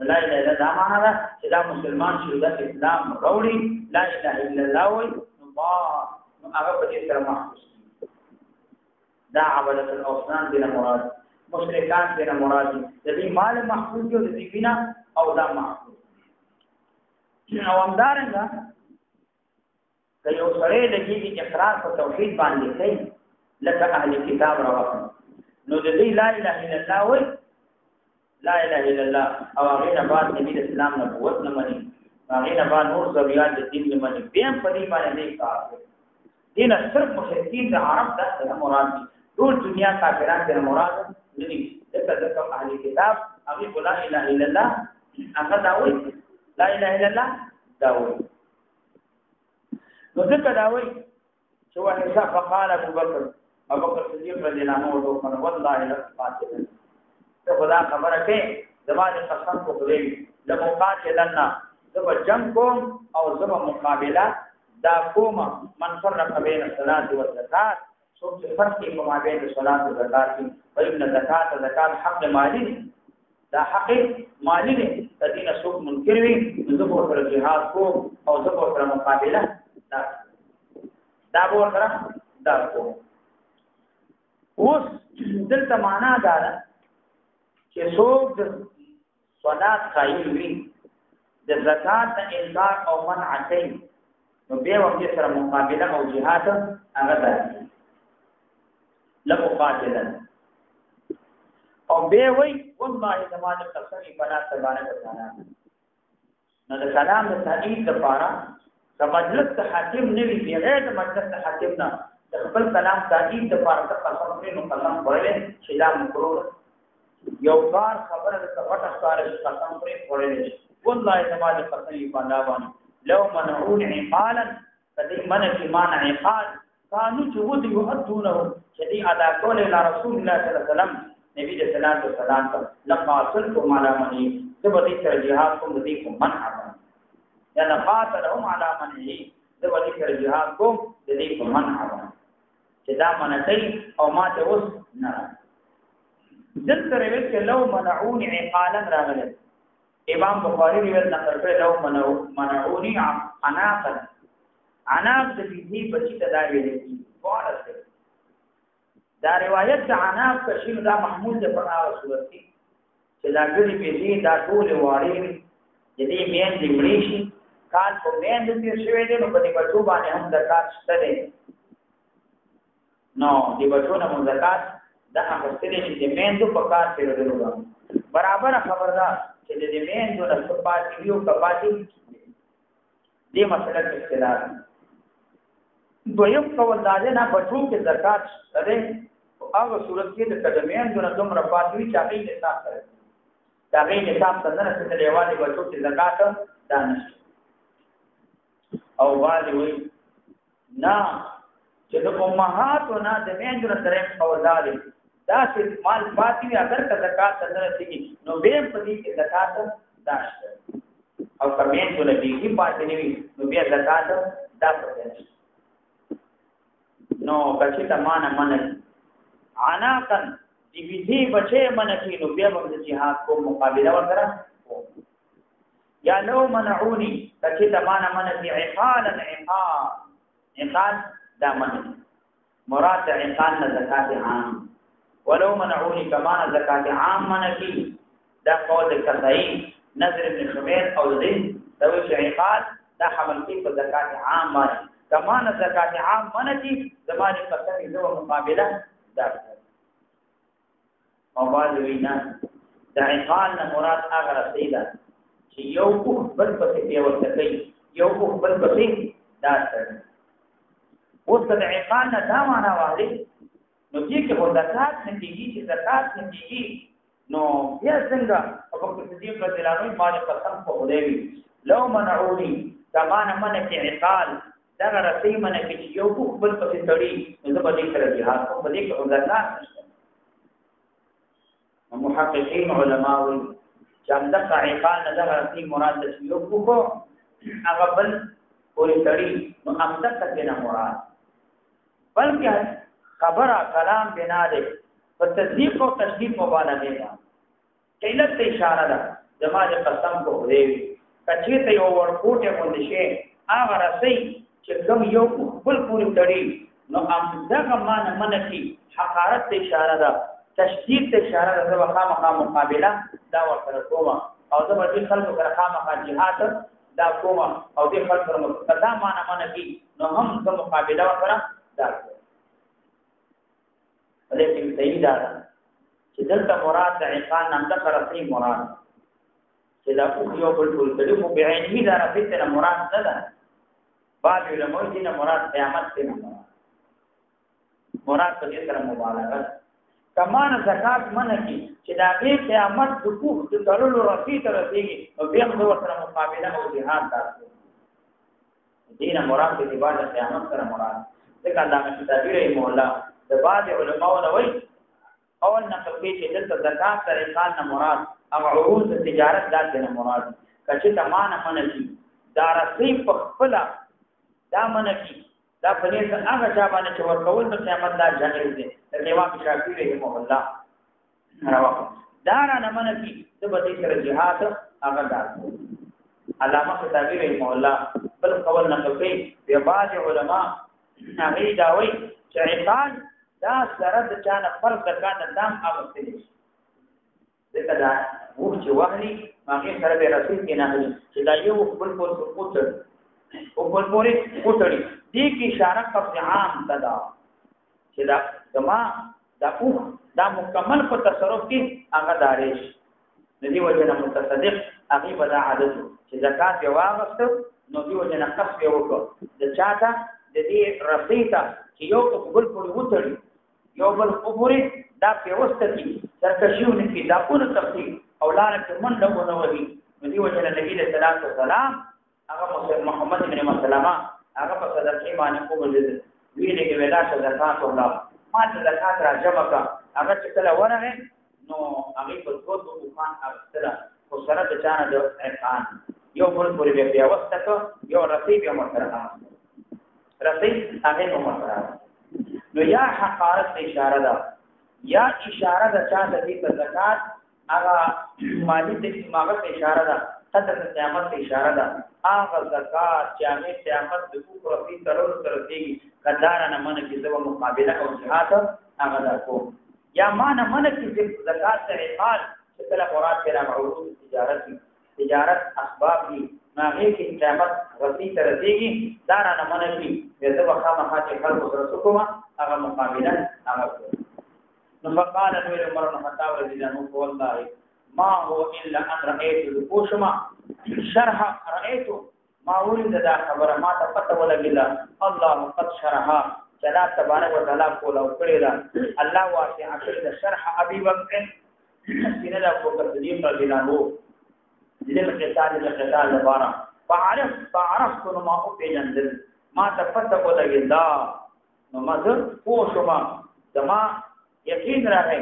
لا اله الا الله معنا چې دا مسلمان شو د اسلام وروړي لا اله الا الله وي نو هغه په دې سره محفوظ دا عبادت الاوثان دې مراد مشرکان دې مراد دې مال محفوظ دی او دې بنا او دا محفوظ نو همدارنګه که یو سره لګي اقرار په توحید باندې کوي لکه اهل کتاب راوړل نو دې لا اله الا الله وي لا اله الا الله او هغه بعد نبی اسلام نبوت نه مني هغه بعد نور ضرورت دین نه مني بیا په دې باندې نه کار دین صرف مشرکین د عرب د مراد دي ټول دنیا کافرانو د مراد نه دي دغه اهل کتاب هغه لا اله الا الله هغه دا وایي لا اله الا الله دا وایي نو ځکه دا وایي چې وحده فقال ابو بکر صدیق رضی الله عنه ورته والله لا قاتل ته خدا خبره کې زمانه قسم کو خوري لمقاتلنا زب جنگ کوم او زب مقابله دا کوم من فرق بین الصلاه والزکات څوک چې فرق کوي په مابین الصلاه او زکات کې فإن زکات حق مالی دا حق مالی دی تدین څوک منکر وي زب سره جهاد کوم او زب سره مقابله دا ورته دا کوم اوس دلته معنا دا چې څوک د صلات قائل وي د زکات انکار او منع کوي نو به وخت سره مقابله او جهاد هغه ده لمقاتلا او به وي والله زمانه قسمی بنا تبارک وتعالى نو د کلام د تایید لپاره د مجلس حاکم نه وي بغیر د مجلس حاکم نه د خپل کلام تایید لپاره قسم کړي نو قسم وړي چې لا مکروه یو کار خبره د پټه ستاره قسم پرې وړي والله زمانه قسمی بنا باندې لو منعون عقالا کدی من فی معنى عقال كانوا جود يؤدونه شدي ادا کول الى رسول الله صلی الله علیه وسلم نبی صلی الله علیه وسلم لقاتلكم على منعه ذبذي جهاد کوم دې کوم منع یا لقاتلهم على منعه ذبذي جهاد کوم دې کوم منع چې دا منع کوي او ما ته اوس نه دلته روایت کې لو منعون عقالا راغله امام بخاری روایت نقل کړی لو منعونی عناقا عناق د دې بچی ته دا ویل کی وارث دا روایت د عناق کشین دا محمود د په هغه صورت کې چې دا ګړي په دې دا ټول واري د دې مین د مړیشي کال په مین د دې شوی دی نو په دې بچو باندې هم زکات شته دی نو دې بچو نه زکات دا هغه ستې چې د مین د په کار کې ورغلو برابر خبردار چې د مین د صفات یو کپاتي دې مسله کې اختلاف دویم قول دا نه بچو کې زکات لري هغه صورت کې د قدمیان دونه دومره پاتوي چې هغه حساب کوي دا غي حساب څنګه چې د لیوالي بچو کې زکات دا نشته او والی وي نه چې د امهات او نه د میندو سره قول دا دی دا چې مال پاتوي اگر که زکات څنګه رسېږي نو به په دې کې زکات داشته او کمین ته لګي پاتې نه وي نو بیا زکات دا پاتې نو کچې ته مان عناقن دی بيزي بچي منکی نو بیا موږ جهاد کو مقابله وکړه یا لو منعوني کچې ته مان منکی عقالا عقال دا من مراد عقال نه زکات عام ولو منعوني كما زکات عام منکی دا قول کسائی نظر ابن خمیر او ذین دوی چې عقال دا حمل کې په زکات عام باندې کمان زکات عام منکی زمانه قسمی زو مقابله دا او باز وینا د عقال نه مراد هغه رسیدا چې یو کو بل پسې پیوته کوي یو کو بل پسې دا څه اوس د عقال نه دا معنا والی نو چې په زکات نه کېږي چې زکات نه کېږي نو بیا څنګه ابو بکر صدیق رضی الله عنه باندې قسم په خدای لو منعوني کمان منکی عقال دا رسې منکی چې یو کو بل پسې تړي نو زه به دې سره jihad کوم به دې کې زکات نشته محققین علماوی چې اندقه عقال نه دا رسې مراد د یو کو هغه بل پورې تړي نو اندقه نه مراد بلکې خبره کلام بنا ده په تصدیق او تشدید مبالغه ده کله ته اشاره ده زماده قسم کو دی کچې ته یو ورکوټه باندې شي هغه رسې چې کوم یو بل پورې تړي نو دغه معنی منکی حقارت ته اشاره ده تشدید ته اشاره ده خامخا مقابله دا ورته کومه او د دې خلکو سره خامخا jihad دا کومه او دې خلکو سره مقدم معنی منکی نو هم د مقابله وکړه دا لیکن صحیح دا چې دلته مراد د عقال نام د رسې مراد چې دا یو بل ټول کړي خو به عیني دا رسې ته مراد نه ده بعض علماء دې نه مراد قیامت ته نه مراد په دې سره مبالغه کمان زکات منکی چې دا به قیامت د کوه د تړلو رسې ته رسېږي او بیا د سره مقابله او jihad تاسو دې نه مراد دې بعد قیامت سره مراد ځکه علامه شتابی رحمه الله د بعض علماء نووي اول نقل کې چې د زکات سره قال نه مراد او عروض د تجارت ذات نه مراد کچې تمانه منکی دا رسې په خپل دا منکی دا په دې هغه چا باندې چې ورکول د قیامت دا جنګ دي د امام شافعي رحمه الله راوړه دا نه منکی د بده سره jihad هغه دا علامه شافعي رحمه الله بل قول نقل کوي د بعض علما هغه دا وایي چې عقال دا سره د چانه فرض زکات دام اغستل شي دغه دا وو چې وحني هغه سره به رسول کې نه چې دا یو خپل پور او بل پورې کوټړي دې کې اشاره قبض عام تدا چې دا جما دا مکمل په تصرف کې هغه دارش ندی وجنه متصدق هغه بدا عادت چې زکات یې واغست نو دی وجنه قص یې وکړ د چاته د دې رسیته چې یو بل پورې وټړي یو بل پورې دا په وسته کې سرکشیونه کې دا پوره تفصیل اولانه کې منډه ونوي ندی وجنه نبی صلی الله علیه وسلم هغه محمد بن مسلمه هغه په صدقې باندې کومل ویلې کې ولا زکات الله ما زکات را جمع کا هغه چې کله ورغه نو هغه په څو دوکان اغستله او سره د چانه د احسان یو بل پورې بیا وسته یو رسید یو مرتبه رسید هغه مرتبه نو یا حقارت اشاره ده یا اشاره ده چا د دې زکات هغه مالی د دماغه اشاره ده قدر قیامت اشاره ده هغه زکات چې هغه قیامت د کوه رسید ترور ترتیږي کدار نه من کې زو مقابله او jihad هغه ده کو یا معنا من کې زکات سره حال چې کله مراد کړه معروض تجارت اسباب دي هغه کې قیامت رسید ترتیږي دار نه من کې زو خامخا چې خلق سره کومه هغه مقابله هغه نو فقال عمر بن الخطاب رضي الله عنه والله ما هو الا ان رايت الكوشما شرح رايت ما ولید دا خبره ما ته پته ولګیلا الله قد شرحها جلا تبارک وتعالى کول او کړی دا الله واسع کړی دا شرح ابي بکر سینه دا فوکر دې پر دینانو دې په قتال لپاره فعرفت ما او پیجندل ما ته پته ولګیلا نو مزه پوښما دما یقین راغی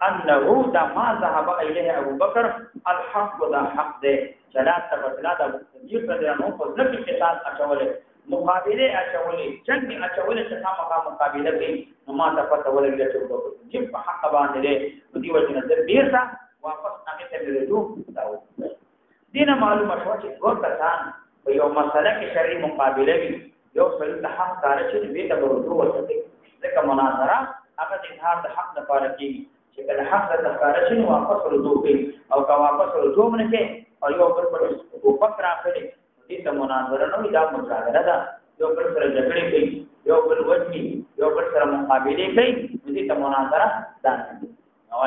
انه دا ما ذهب الیه ابو بکر الحق دا حق دے چلا تبدلا دا یہ پدانو په ځکه کې تاسو اچولې مقابله اچولې جنگ اچولې چې خامخا مقابله کوي نو ما ته پته ولګی چې په په حق باندې دې دی وجنه دې بیرته واپس هغه ته ورېدو دا دینه معلومه شو چې ګورتان په یو مسله کې شرعي مقابله وي یو څل د حق کار چې دې ته ورته وځي ځکه مناظره هغه د اظهار د حق لپاره کېږي چې کله حق د تخارج نو واپس ورته کوي او کا واپس ورته نه کوي او یو بل په وفق راغلي دې ته مناظره نو دا مجادله ده یو بل سره جګړه کوي یو بل وجني یو بل سره مقابله کوي دې ته مناظره ده نو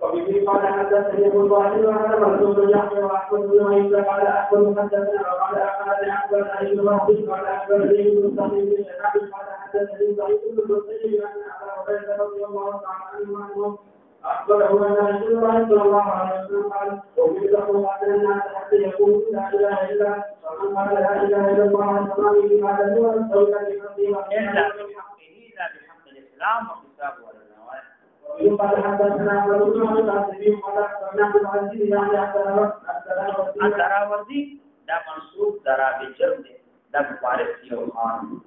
وبه قال حدثني ابو الواحد وعن مرزوق يحيى واحمد بن عيسى قال احمد حدثنا وقال اخبرني احمد عن الموقف قال اخبرني ابن صحيح بن شهاب قال حدثني سعيد بن المسيب ان ابا هريره رضي الله تعالى عنه اخبره ان رسول الله صلى الله عليه وسلم قال ومن له قاتل الناس حتى يقول لا اله الا فمن قال لا اله الا الله فما به بعد نور الزوجه بحقه الا بحقه لا بحق الاسلام وحسابه على النوايا قال حدثنا ابو بكر بن عاصم قال سمعنا ابن عزيز يعني الدراوردی دا منصوب درا بجر دے دا فارس یو خان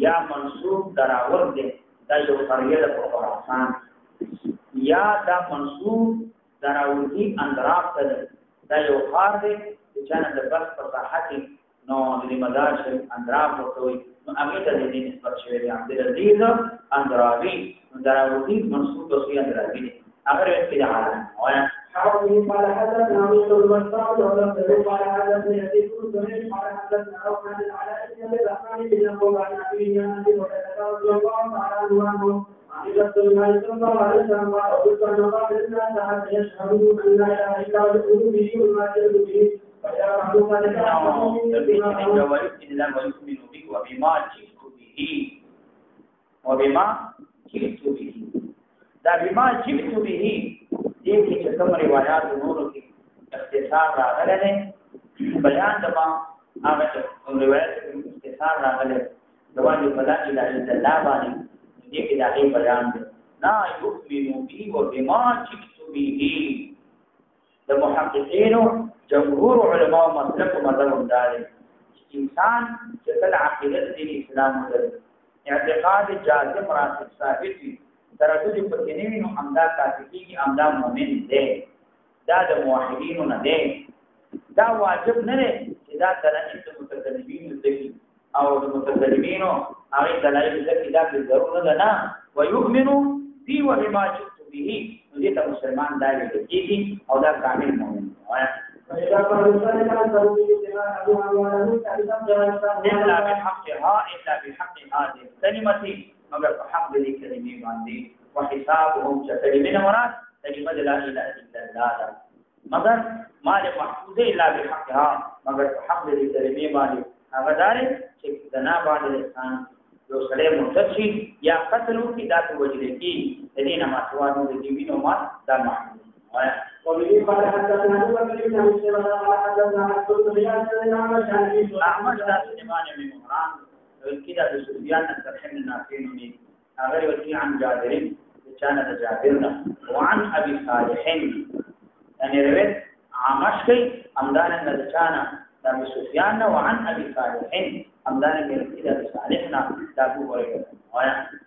یا منصوب دراورد دے دا یو قریه د خراسان یا دا منصوب دراوردی اندراف ده دا یو خار دے چې نه د بس په صحت نو د مدار شریف اندراف ورته نو هغه د دې نسبت شوی دی عبد العزيز اندراوی دراوردی منصوب د سوی اندراوی اگر کې دا حالت وایا حاوي قال حدثنا ابو المصعب ولا قال حدثنا يزيد بن سعيد قال حدثنا عن العلاء بن الرحمن بن ابو بكر عن ابي رضي الله تعالى عنه عن رسول الله صلى الله عليه وسلم قال قال الناس حتى يشهدوا ان لا اله الا الله به وما جاءوا به فيا بعضهم ذلك وبما جئت به دا بما جئت به دې کې چې کوم روایت نور کې اختصار راغلی دی بیان دما هغه روایت اختصار راغلی دواني فلا اله الا الله باندې دې کې دا بیان دی لا يؤمن به وبما جئت به د محققینو جمهور علماء مسلک مذهب داري انسان چې کله عقیده د اسلام ولري اعتقاد جازم راسخ ثابت وي تردد په کې نه وینو امدا کافي امدا مؤمن دی دا د موحدینو نه دی دا واجب نه دی چې دا دلایل د متکلمینو دي او د متکلمینو هغه دلایل چې دا په ضرورت نه نه ويؤمنو بي وبما جئت به دې ته مسلمان دا کېږي او دا کامل مؤمن وایي فإذا قالوا ذلك أن تروي إلا بحقها هذه الكلمة مگر حق دې کلمې باندې وحسابهم كلمه مراد كلمه لا اله الا الله مگر مال محفوظ الا بحقها مگر حق دې کلمې باندې هغه دار چې دنا باندې انسان یو سړی مرتشي یا قتل کی ذات وجه کی دې نه ماتوانو دې وینو ما دا محفوظ وبه قال حدثنا ابو بكر بن ابي شيبه قال حدثنا عبد الله بن احمد بن سليمان بن عمران كده بسفيان الترحم النافعي أغير وكي عن جابر كان جابرنا وعن أبي صالح يعني رويت عمشكي أمدان النزكانا أبي سفيان وعن أبي صالح أمدان كده بصالحنا تابو ورقة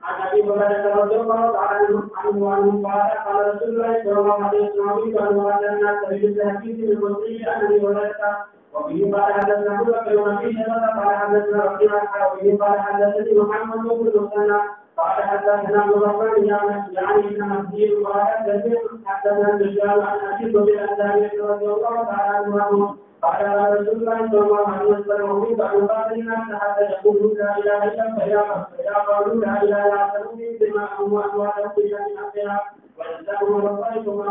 عن أبي هريرة رضي الله عنه قال رسول الله صلى الله عليه وسلم كان وعدنا سبيل الحديث المصري عن أبي هريرة وفيه قال حدثنا ابو بكر وفيه شيبه قال حدثنا ربيعه وفيه قال حدثني محمد بن مسلم قال حدثنا ابو بكر يعني ابن مسعود قال حدثنا الرجال عن ابي بكر الانصاري رضي الله تعالى عنه قال رسول الله صلى الله عليه وسلم وفيه عن بعض الناس حتى يقولوا لا اله الا الله فيا قالوا لا اله الا الله دماءهم واموالهم الا من حقها وانسانهم ربكم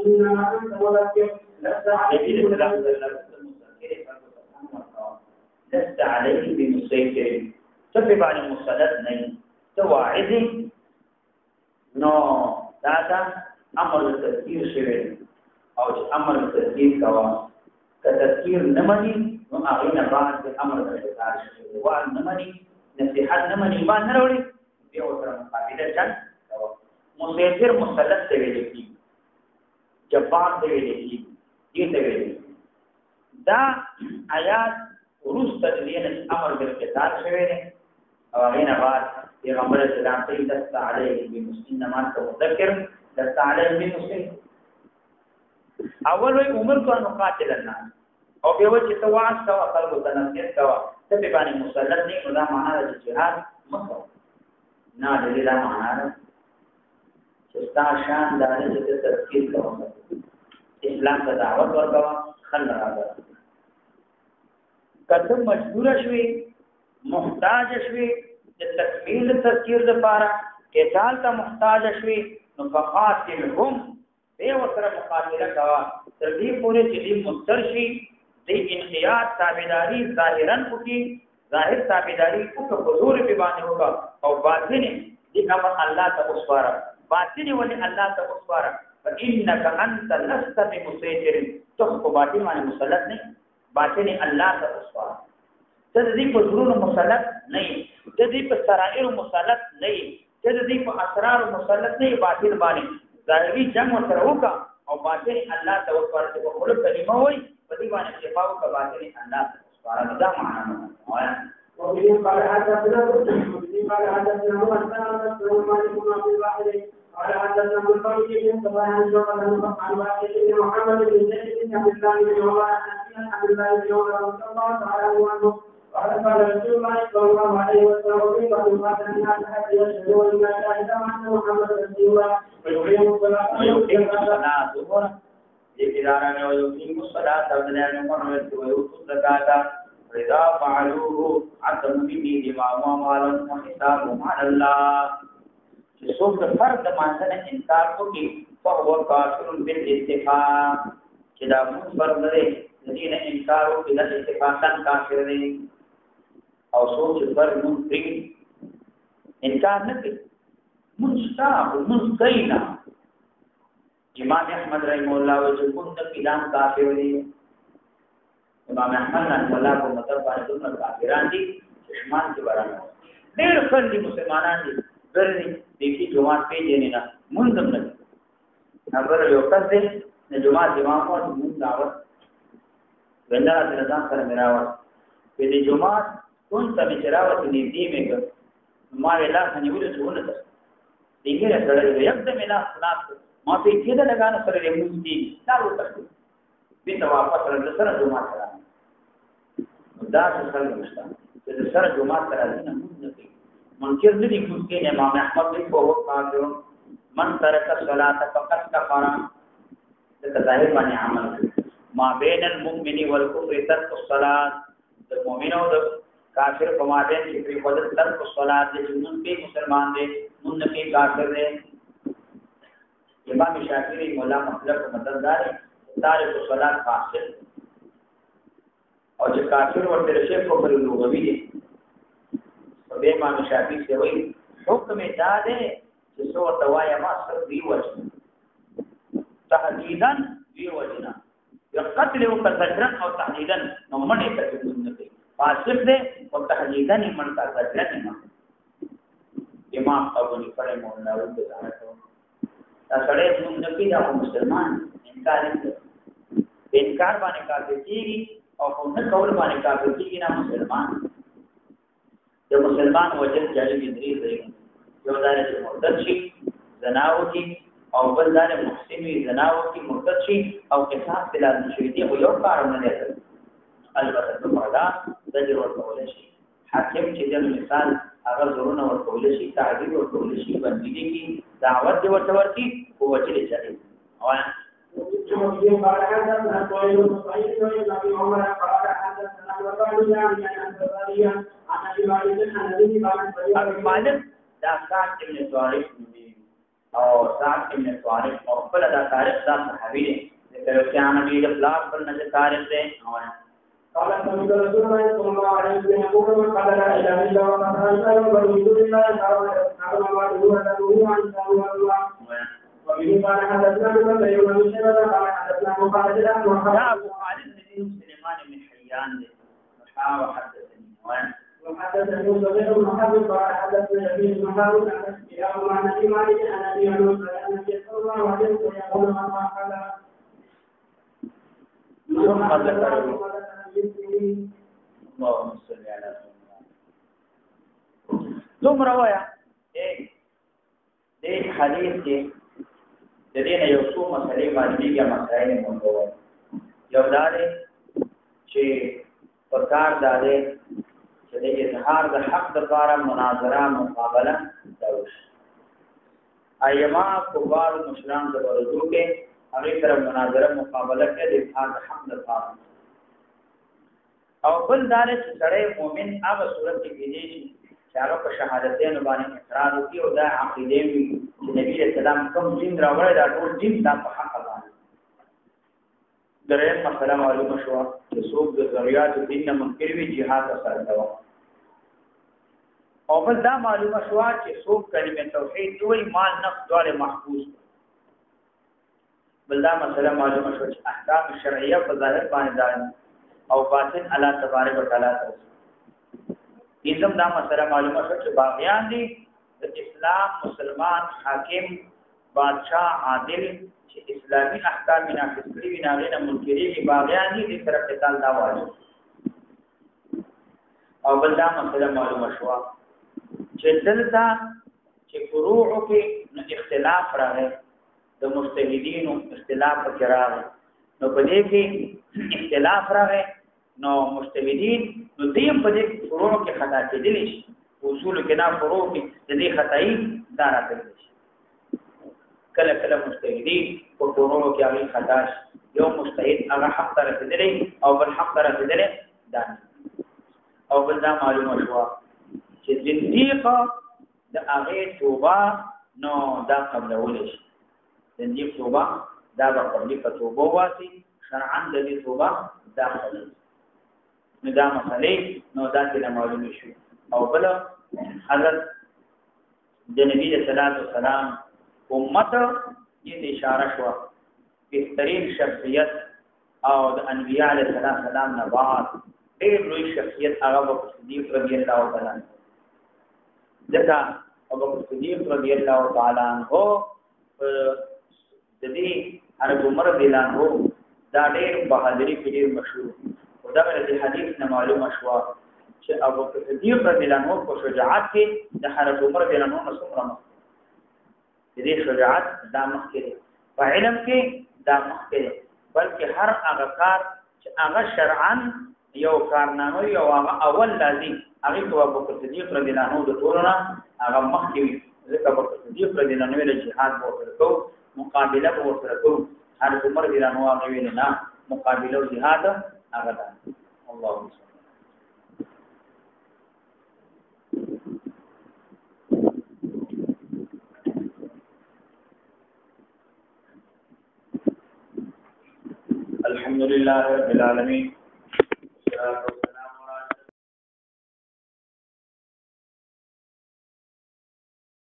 انما انت مذكر لست عليهم لست عليه بمسيطر ته باندې مسلط نه ته واعظ نو دا امر تذکیر شوی او چې امر تذکیر کوا که تذکیر نه مني نو هغه نه بعد امر تذکر شوی او نه مني نصيحت نه مني ایمان نه وروړي بیا ورته مقابله چل مسيطر مسلط ته ویل کی جبار ته ویل کی دې ته ویل دا آیات ورسته دې امر بالقتال شوی دی او هغه نه بعد پیغمبر اسلام ته دست علیه بمسلم نماز ته مذکر دست علیه بمسلم اول وی عمر کو مقاتل الناس او به وجه تواس کا خلق تنصیت کا ته به باندې مسلط نه خدا معنا د جهاد مکو نه دې دا معنا چې ستا شان د تذکیر کوي اسلام ته دعوت ورکوا خلک راغله کله مجبور شوي محتاج شوي د تکمیل تذکیر لپاره قتال ته محتاج شوي نو فقاتلهم به وسره مقاتله کوا تر دې پورې چې دې مسترشي دې انقیاد تابعداري ظاهرا کوي ظاهر تابعداري کو په حضور په باندې وکا او باطن دې امر الله ته وسپاره باطن ولې الله ته وسپاره فانك انت لست بمسيطر تخو باطن باندې مسلط نه باطن الله ته وسپاره ته دې په حضور مسلط نه ته دې په سرائر مسلط نه ته دې په اسرار مسلط نه باطن باندې ظاهري جنگ سره وکا او باطن الله ته وسپاره په خلق کلمه وای په دې باندې شفاو کا باطن الله ته وسپاره دا معنا وایا وفي قال حدثنا قال حدثنا قال حدثنا مالك بن صباح عن واحد بن محمد بن زيد بن عبد الله بن عمر عن عبد الله بن عمر رضي الله تعالى عنه قال قال رسول الله صلى الله عليه وسلم قد مات الناس حتى يشهدوا ان لا اله الا محمد رسول الله ويقيموا الصلاه اداره میں ويقيم الصلاه والصلاه محمد ويؤتوا الزكاه فاذا فعلوه عتم به دماء واموال وحسابهم على الله څوک د فرد مانځنه انکار کوي فهو کافر بالاتفاق چې دا موږ فرد لري دې نه انکار کوي د اتفاقا کافر دی او څوک چې فرد موږ انکار نه کوي مستحب مستقینا امام احمد رحم الله وجه كنت کلام کافر دی امام احمد رحم الله په مطلب باندې د کافرانو دي شمال کې ورانه ډېر خلک مسلمانان دي ګرځي دې جمعه پیژنې نه منځم نه خبر یو کس دې د جمعه امام او موږ دعوت وندرا ځان سره میراوه په دې جمعه کون ته میراوه دې دې میګ ما ویلا خنیول څونه ده دې نه سره یکدم نه خلاص ما په دې ته لګانه سره موږ دې دا وته دې ته واپس سره جمعه سره دا څه نشته چې سره جمعه سره نه موږ منکر دې کوته امام احمد دې په وخت باندې من ترک الصلاه فقط کفر د ظاهر باندې عمل ما بین المؤمن والکفر ترک الصلاه د مؤمن او د کافر په مابین کې په وجه ترک الصلاه د جنون کې مسلمان دې نن کې کافر دې امام شافعی مولا مطلب مدددار تارک الصلاه فاسد او چې کافر ورته شي په لغوي دي به امام شافعی سے وہی حکم داده چې څو توایا ما سر دی وجه تحديدا دی وجنا قتل او تذکرا او تحديدا نو منه ته نه فاسق ده او تحديدا نه من کا تذکرا نه امام ابو حنیفه رحمه الله تعالی دا سره موږ نه کیدا مسلمان انکار باندې کافر کیږي او نه کول باندې کافر کیږي نه مسلمان د مسلمان وجه جاری درې دی یو دار چې مرتد شي زناو کی او بل دار محسن وي زناو کی مرتد شي او قصاص لازم شي دی یو کار نه دی البته په ماده د ضرورت کول شي حاکم چې د مثال هغه ضرورت ورکول شي تعذيب ورکول شي بندګي کی دعوت دی ورته او وجه چي او وفي قال حدثنا قوي بن سعيد بن ابي عمر قال حدثنا وقال يعني عن زكريا عن ابي مالك عن ابي مالك دا سعد بن طارق او سعد بن طارق او بل دا طارق دا صحابي دي چې عن ابي الافلاق بن طارق ده قال سمعت رسول الله صلى الله عليه وسلم يقول من قال لا اله الا الله وقد عيسى وبر من دون الله تعالى ما هو تدعوه عن الله وبه قال حدثنا بن يوم من شبه قال حدثنا مخالد يا ابو خالد بن سليمان بن حيان وحدثني وحدثني زبير بن حرب قال حدثنا يزيد بن هارون عن اشبياء وعن ابي مالك عن ابي انس عن النبي صلى الله عليه وسلم يقول من قال اللهم صل على سيدنا ثم رواية دې حدیث کې د دې نه یو څو مسلې باندې یا مسائل موضوع یو دا دی چې پکار دا دی چې د اظهار د حق لپاره مناظره مقابله وشي ایما کبار مشران د ورزو کې هغه طرف مناظره مقابله کې د اظهار د حق لپاره او بل دار چې سړی مؤمن هغه صورت کې کېږي چې هغه په شهادتین باندې اقرار وکړي او دا عقیده وي چې نبی رسول الله کوم دین راوړی دا ټول دین دا په حق باندې درېم مسله معلومه شو چې څوک د ذریات دین نه منکر وي jihad سره دا او بل دا معلومه شو چې څوک کلمه توحید دوی مال نفس دواله محفوظ بل دا مسله معلومه شو چې احکام شرعیه په ظاهر باندې دار او باطن الله تبارک وتعالى ایزم دا مسله معلومه شو چې باغیان دي د اسلام مسلمان حاکم بادشاہ عادل چې اسلامي احکام نافذ کړی وي نه نه منکري باغیان دي د طرف قتال دا واجب او بل دا مسله معلومه شو چې دلته چې فروع کې اختلاف راغی د مجتهدینو اختلاف پکې راغی نو په دې کې اختلاف راغی نو مجتهدین نو دې په دې فروع کې خطا کېدلی شي اصول کې نه فروع کې دې خطای دا راځي کله کله مجتهدین په فروع کې هغه خطا یو مجتهد هغه حق ته رسیدلی او بل حق ته رسیدلی دا او بل دا معلومه شو چې زنديق د هغه توبه نو دا قبلول شي زنديق توبه دا به قبلي په توبه واسي شرعاً د دې توبه داخلي نو دا مسئله نو دا کې معلومه شو او بل حضرت د نبی صلی الله علیه وسلم امت دې اشاره شو بهترین شخصیت او د انبیاء علیه السلام نه بعد ډېر لوی شخصیت هغه ابو صدیق رضی الله تعالی عنہ دغه ابو صدیق رضی الله تعالی عنہ د دې حضرت عمر رضی الله عنه دا ډېر بہادری کې ډېر مشهور او دا د حدیث نه معلومه شو چې ابو صدیق رضی الله عنه په شجاعت کې د حضرت عمر رضی الله عنه څومره دې شجاعت دا مخکې په علم کې دا مخکې بلکې هر هغه کار چې هغه شرعاً یو کارنامه یو هغه اول لازم هغه کو ابو صدیق رضی الله عنه د ټولنا هغه مخکې ځکه ابو صدیق رضی الله عنه له جهاد وکړو مقابله وکړو هر عمر رضی الله عنه هغه ویل نه مقابله او جهاد هغه ده اللهم الحمد لله رب العالمين